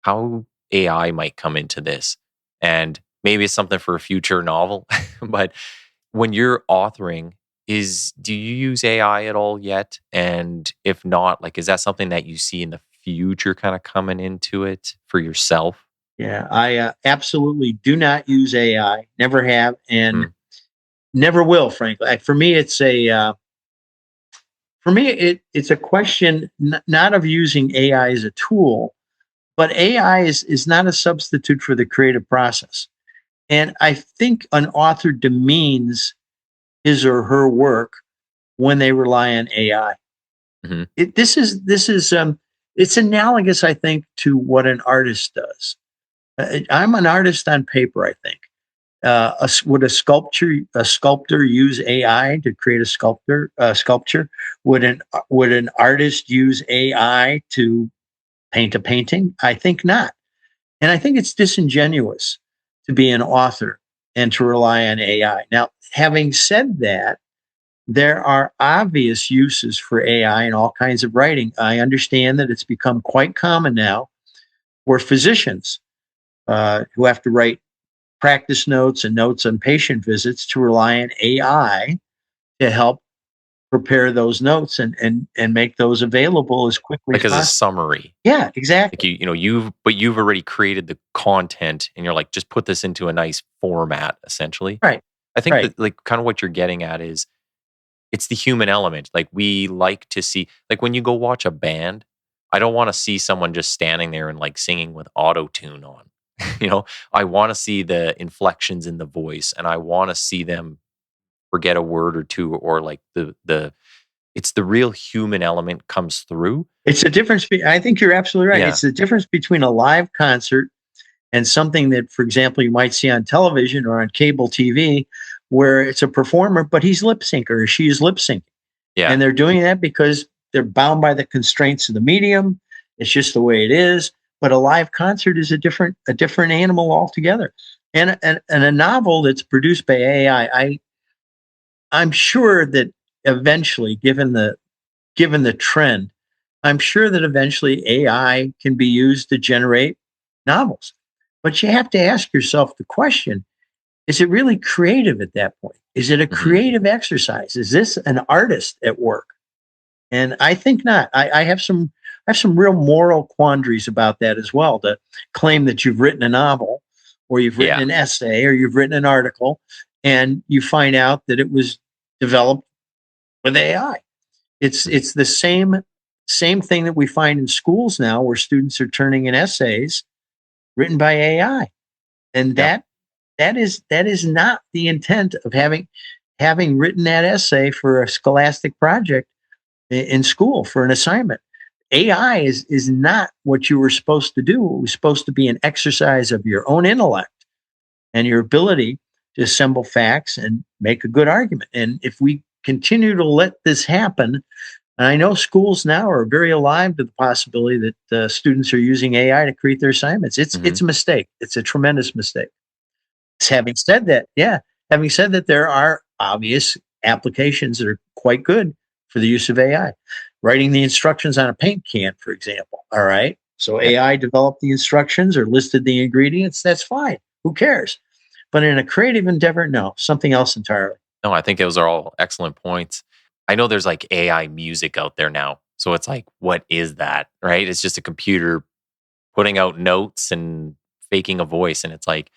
how AI might come into this. And maybe it's something for a future novel. But when you're authoring, do you use AI at all yet? And if not, like, is that something that you see in the future kind of coming into it for yourself? Yeah, I absolutely do not use AI. Never have, and never will, frankly. For me, it's a question not of using AI as a tool, but AI is not a substitute for the creative process. And I think an author demeans his or her work when they rely on AI. Mm-hmm. It's analogous, I think, to what an artist does. I'm an artist on paper, I think. Would a sculptor use AI to create a sculpture? Would an artist use AI to paint a painting? I think not. And I think it's disingenuous to be an author and to rely on AI. Now, having said that, there are obvious uses for AI in all kinds of writing. I understand that it's become quite common now for physicians who have to write practice notes and notes on patient visits to rely on AI to help prepare those notes and make those available as quickly as possible. Like as a summary. Yeah, exactly. Like you've already created the content and you're like, just put this into a nice format, essentially. Right. I think that like kind of what you're getting at is it's the human element. Like we like to see, like when you go watch a band, I don't want to see someone just standing there and like singing with auto-tune on. I want to see the inflections in the voice and I want to see them forget a word or two, or like it's the real human element comes through. It's a difference. I think you're absolutely right. Yeah. It's the difference between a live concert and something that, for example, you might see on television or on cable TV, where it's a performer, but he's lip syncing or she is lip syncing. Yeah. And they're doing that because they're bound by the constraints of the medium. It's just the way it is. But a live concert is a different animal altogether. And a novel that's produced by AI, I'm sure that eventually, given the given the trend, I'm sure that eventually AI can be used to generate novels. But you have to ask yourself the question, is it really creative at that point? Is it a Hmm. creative exercise? Is this an artist at work? And I think not. I have some real moral quandaries about that as well. To claim that you've written a novel, or you've written Yeah. an essay, or you've written an article, and you find out that it was developed with AI. It's the same thing that we find in schools now, where students are turning in essays written by AI, and Yeah. that is not the intent of having written that essay for a scholastic project in school for an assignment. AI is not what you were supposed to do. It was supposed to be an exercise of your own intellect and your ability to assemble facts and make a good argument. And if we continue to let this happen, and I know schools now are very alive to the possibility that students are using AI to create their assignments. It's Hmm. a mistake. It's a tremendous mistake. Having said that, yeah, having said that, there are obvious applications that are quite good for the use of AI. Writing the instructions on a paint can, for example. All right. So Yeah. AI developed the instructions or listed the ingredients. That's fine. Who cares? But in a creative endeavor, no, something else entirely. No, I think those are all excellent points. I know there's like AI music out there now. So it's like, what is that? Right? It's just a computer putting out notes and faking a voice. And it's like,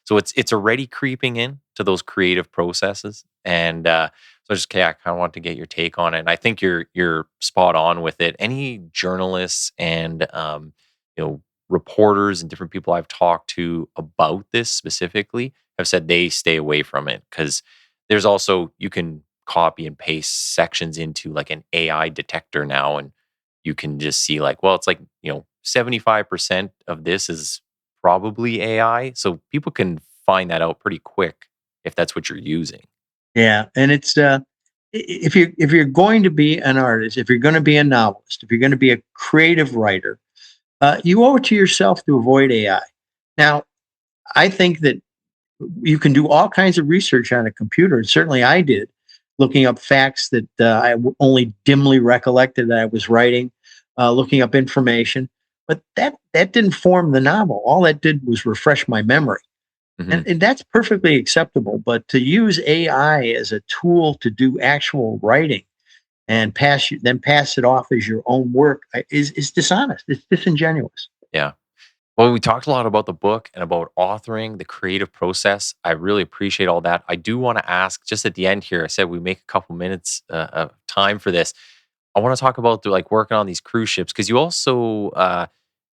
so it's already creeping in to those creative processes. And so yeah, I kind of want to get your take on it. And I think you're spot on with it. Any journalists and you know, reporters and different people I've talked to about this specifically have said they stay away from it because there's also you can copy and paste sections into like an AI detector now, and you can just see like, well, it's like 75% of this is probably AI, so people can find that out pretty quick if that's what you're using. Yeah, and it's if you're going to be an artist, if you're going to be a novelist, if you're going to be a creative writer, you owe it to yourself to avoid AI. Now, I think that you can do all kinds of research on a computer. And certainly I did, looking up facts that only dimly recollected that I was writing, looking up information. But that didn't form the novel. All that did was refresh my memory. Hmm. And that's perfectly acceptable. But to use AI as a tool to do actual writing and then pass it off as your own work is dishonest. It's disingenuous. Yeah. Well, we talked a lot about the book and about authoring, the creative process. I really appreciate all that. I do want to ask, just at the end here, I said we make a couple minutes of time for this. I want to talk about like working on these cruise ships because you also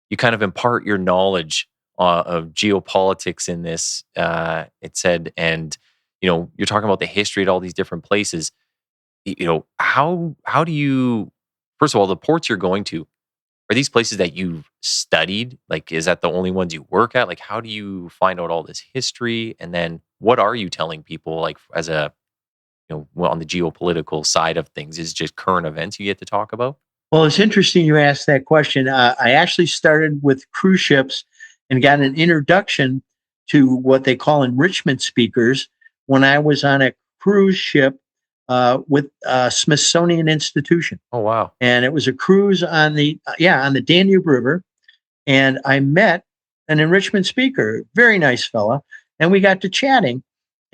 you kind of impart your knowledge of geopolitics in this. It said, and you're talking about the history at all these different places. How do you? First of all, the ports you're going to, are these places that you've studied? Like, is that the only ones you work at? Like, how do you find out all this history? And then what are you telling people, like, as a, on the geopolitical side of things? Is it just current events you get to talk about? Well, it's interesting you asked that question. I actually started with cruise ships and got an introduction to what they call enrichment speakers when I was on a cruise ship with Smithsonian Institution, Oh, wow. and it was a cruise on the Danube River, and I met an enrichment speaker, very nice fella, and we got to chatting,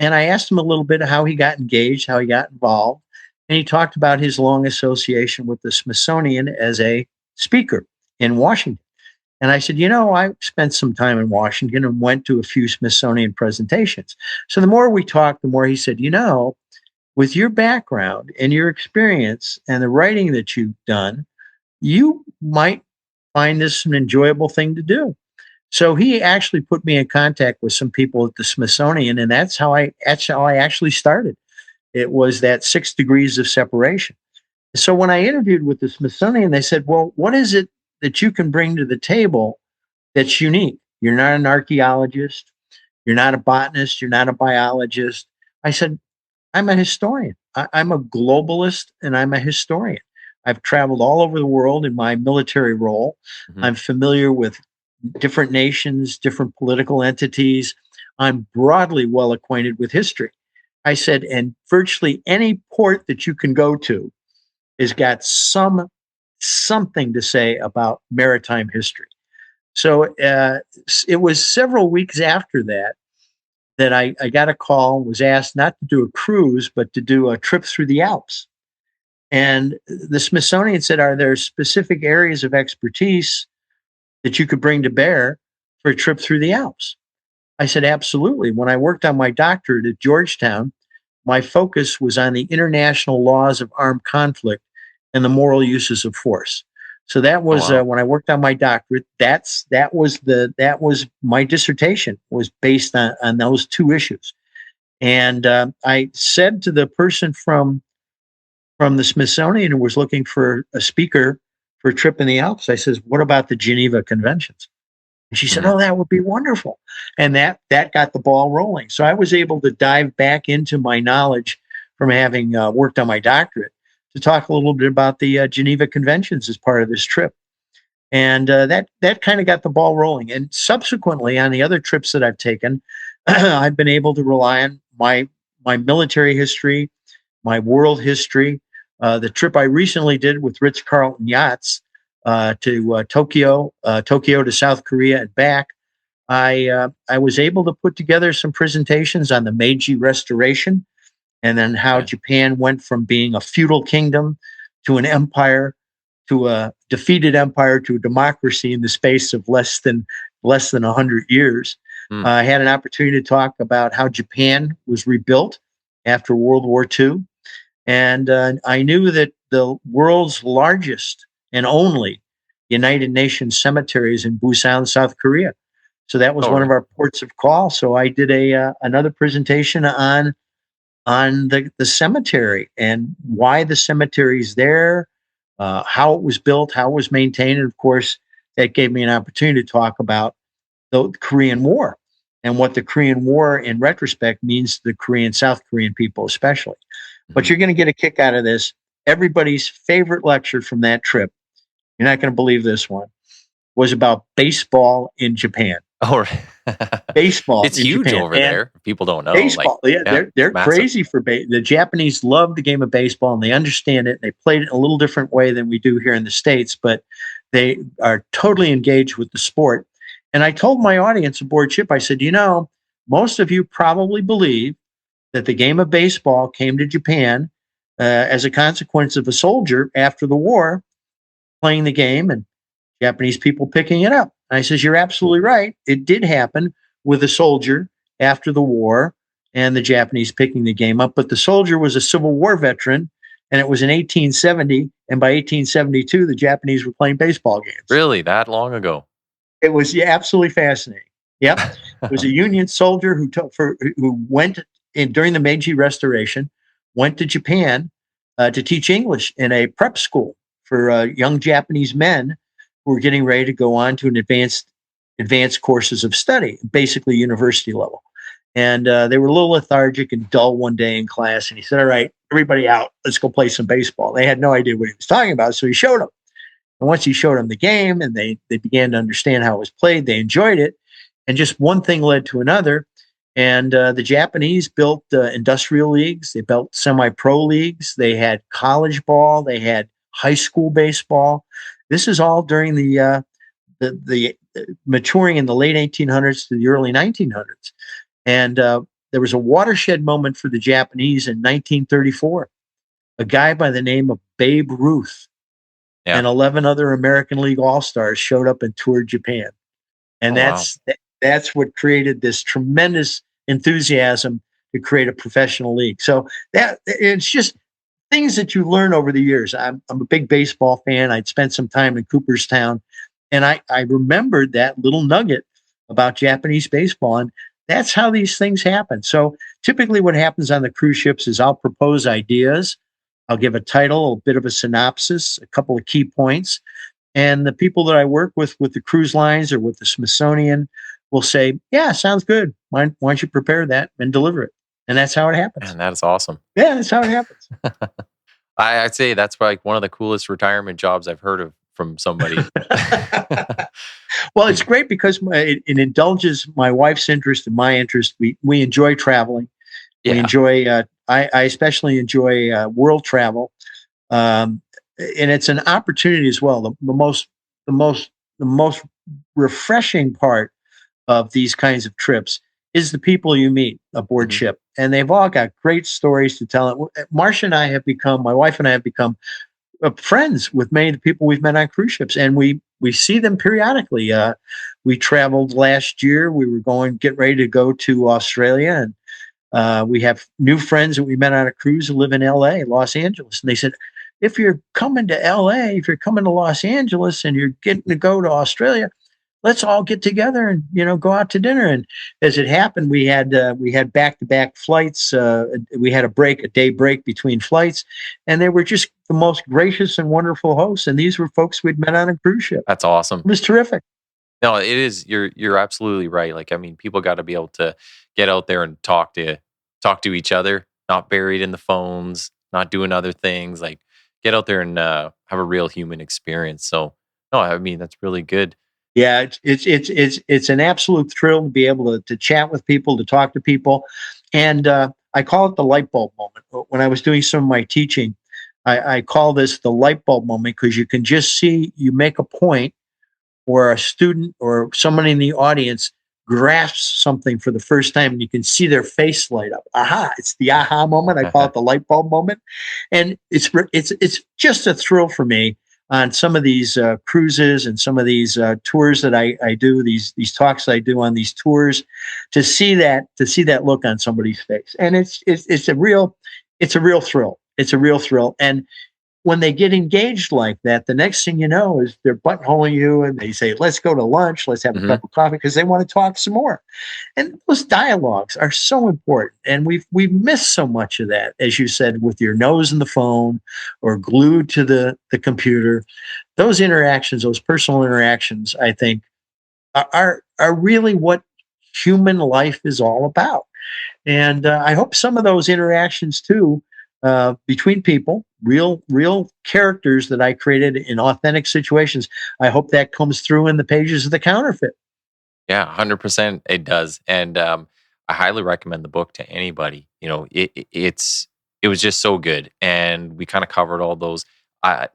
and I asked him a little bit how he got engaged, how he got involved, and he talked about his long association with the Smithsonian as a speaker in Washington. And I said, I spent some time in Washington and went to a few Smithsonian presentations. So the more we talked, the more he said, with your background and your experience and the writing that you've done, you might find this an enjoyable thing to do. So he actually put me in contact with some people at the Smithsonian, and that's how I actually started. It was that 6 degrees of separation. So when I interviewed with the Smithsonian, they said, "Well, what is it that you can bring to the table that's unique? You're not an archaeologist, you're not a botanist, you're not a biologist." I said, "I'm a historian. I'm a globalist, and I'm a historian. I've traveled all over the world in my military role. Hmm. I'm familiar with different nations, different political entities. I'm broadly well acquainted with history." I said, "And virtually any port that you can go to has got something to say about maritime history. So it was several weeks after that I got a call, was asked not to do a cruise, but to do a trip through the Alps. And the Smithsonian said, are there specific areas of expertise that you could bring to bear for a trip through the Alps? I said, absolutely. When I worked on my doctorate at Georgetown, my focus was on the international laws of armed conflict and the moral uses of force. So that was when I worked on my doctorate. That was my dissertation, was based on those two issues. And I said to the person from the Smithsonian who was looking for a speaker for a trip in the Alps, I says, "What about the Geneva Conventions?" And she said, "Oh, that would be wonderful." And that got the ball rolling. So I was able to dive back into my knowledge from having worked on my doctorate to talk a little bit about the Geneva Conventions as part of this trip. And that kind of got the ball rolling. And subsequently, on the other trips that I've taken, I've been able to rely on my military history, my world history. The trip I recently did with Ritz-Carlton Yachts to Tokyo to South Korea and back, I was able to put together some presentations on the Meiji Restoration, and then how Japan went from being a feudal kingdom to an empire, to a defeated empire, to a democracy in the space of less than 100 years. I had an opportunity to talk about how Japan was rebuilt after World War II. And I knew that the world's largest and only United Nations cemetery is in Busan, South Korea. So that was one of our ports of call. So I did another presentation on the cemetery and why the cemetery is there, how it was built, how it was maintained. And of course, that gave me an opportunity to talk about the Korean War and what the Korean War in retrospect means to the Korean, South Korean people especially. But you're going to get a kick out of this. Everybody's favorite lecture from that trip, you're not going to believe this one, was about baseball in Japan. Oh, baseball. It's huge Japan. Over there. People don't know. Baseball. They're crazy for the Japanese love the game of baseball, and they understand it. They played it in a little different way than we do here in the States, but they are totally engaged with the sport. And I told my audience aboard ship, I said, most of you probably believe that the game of baseball came to Japan as a consequence of a soldier after the war playing the game and Japanese people picking it up. And I says, you're absolutely right. It did happen with a soldier after the war and the Japanese picking the game up. But the soldier was a Civil War veteran, and it was in 1870. And by 1872, the Japanese were playing baseball games. Really? That long ago? It was absolutely fascinating. Yep. It was a Union soldier who went in during the Meiji Restoration, went to Japan to teach English in a prep school for young Japanese men who were getting ready to go on to an advanced courses of study, basically university level. And they were a little lethargic and dull one day in class. And he said, all right, everybody out, let's go play some baseball. They had no idea what he was talking about. So he showed them. And once he showed them the game and they began to understand how it was played, they enjoyed it. And just one thing led to another. And the Japanese built industrial leagues. They built semi-pro leagues. They had college ball. They had high school baseball. This is all during the maturing in the late 1800s to the early 1900s. And there was a watershed moment for the Japanese in 1934. A guy by the name of Babe Ruth and 11 other American League All-Stars showed up and toured Japan. And that's what created this tremendous enthusiasm to create a professional league. So that it's just things that you learn over the years. I'm a big baseball fan. I'd spent some time in Cooperstown, and I remembered that little nugget about Japanese baseball, and that's how these things happen. So typically what happens on the cruise ships is I'll propose ideas. I'll give a title, a bit of a synopsis, a couple of key points. And the people that I work with the cruise lines or with the Smithsonian will say, yeah, sounds good. Why don't you prepare that and deliver it? And that's how it happens. And that is awesome. Yeah, that's how it happens. I'd say that's like one of the coolest retirement jobs I've heard of from somebody. Well, it's great because it indulges my wife's interest and my interest. We enjoy traveling. Yeah. We enjoy, I especially enjoy world travel. and it's an opportunity as well. The most refreshing part of these kinds of trips is the people you meet aboard ship, and they've all got great stories to tell. Marcia and I have become, my wife and I have become friends with many of the people we've met on cruise ships, and we see them periodically. We traveled last year. We were getting ready to go to Australia, and we have new friends that we met on a cruise who live in L.A., Los Angeles, and they said, if you're coming to L.A., if you're coming to Los Angeles, and you're getting to go to Australia, let's all get together and go out to dinner. And as it happened, we had back-to-back flights. We had a day break between flights, and they were just the most gracious and wonderful hosts. And these were folks we'd met on a cruise ship. That's awesome. It was terrific. No, it is. You're absolutely right. Like, I mean, people got to be able to get out there and talk to each other, not buried in the phones, not doing other things. Like, get out there and have a real human experience. So, no, I mean, that's really good. Yeah, it's an absolute thrill to be able to chat with people, to talk to people, and I call it the light bulb moment. When I was doing some of my teaching, I call this the light bulb moment, because you can just see, you make a point, or a student or someone in the audience grasps something for the first time, and you can see their face light up. Aha! It's the aha moment. I call it the light bulb moment, and it's just a thrill for me on some of these cruises and some of these tours that I do, these talks I do on these tours, to see that look on somebody's face, and it's a real thrill. It's a real thrill, and when they get engaged like that, the next thing you know is they're buttonholing you, and they say, let's go to lunch, let's have a cup of coffee, because they want to talk some more. And those dialogues are so important. And we've missed so much of that, as you said, with your nose in the phone or glued to the computer. Those interactions, those personal interactions, I think, are really what human life is all about. And I hope some of those interactions too, between people, real characters that I created in authentic situations, I hope that comes through in the pages of the Counterfeit. Yeah, 100% it does. And I highly recommend the book to anybody. It was just so good. And we kind of covered all those. I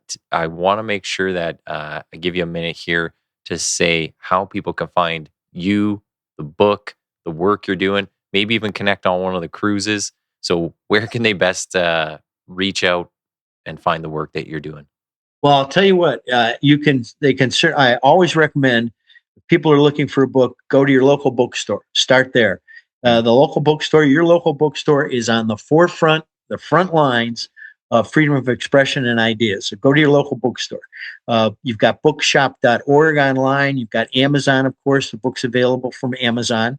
want to make sure that I give you a minute here to say how people can find you, the book, the work you're doing, maybe even connect on one of the cruises. So where can they best reach out and find the work that you're doing? Well, I'll tell you what, I always recommend, if people are looking for a book, go to your local bookstore. Start there. Your local bookstore is on the front lines of freedom of expression and ideas. So go to your local bookstore. You've got bookshop.org online. You've got Amazon, of course. The book's available from Amazon.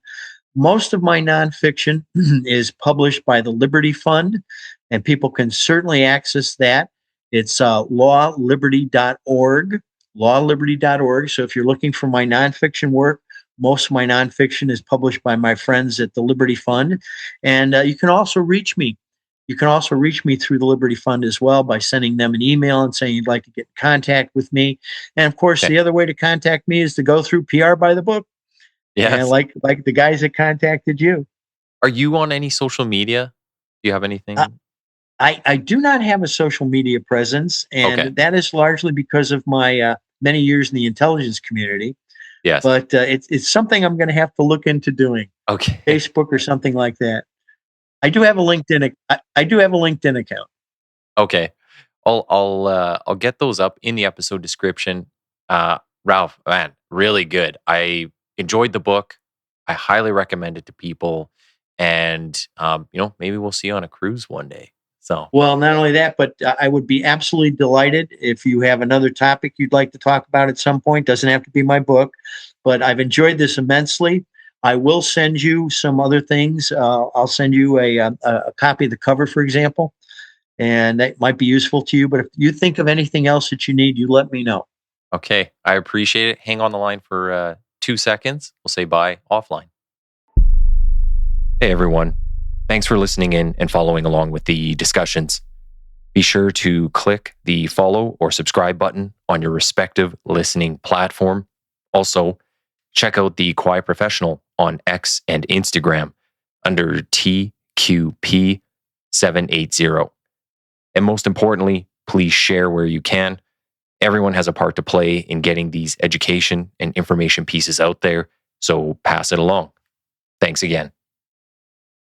Most of my nonfiction is published by the Liberty Fund, and people can certainly access that. It's lawliberty.org, lawliberty.org. So if you're looking for my nonfiction work, most of my nonfiction is published by my friends at the Liberty Fund. And you can also reach me. You can also reach me through the Liberty Fund as well by sending them an email and saying you'd like to get in contact with me. And of course, the other way to contact me is to go through PR by the Book. Yeah, like the guys that contacted you. Are you on any social media? Do you have anything? I do not have a social media presence, and that is largely because of my many years in the intelligence community. Yes, but it's something I'm going to have to look into doing. Okay, Facebook or something like that. I do have a LinkedIn. I do have a LinkedIn account. Okay, I'll get those up in the episode description. Ralph, man, really good. I enjoyed the book. I highly recommend it to people, and maybe we'll see you on a cruise one day. So, well, not only that, but I would be absolutely delighted if you have another topic you'd like to talk about at some point. Doesn't have to be my book, but I've enjoyed this immensely. I will send you some other things. I'll send you a copy of the cover, for example, and that might be useful to you. But if you think of anything else that you need, you let me know. Okay, I appreciate it. Hang on the line for 2 seconds. We'll say bye offline. Hey, everyone. Thanks for listening in and following along with the discussions. Be sure to click the follow or subscribe button on your respective listening platform. Also, check out the Quiet Professional on X and Instagram under TQP780. And most importantly, Please share where you can. Everyone has a part to play in getting these education and information pieces out there, so pass it along. Thanks again.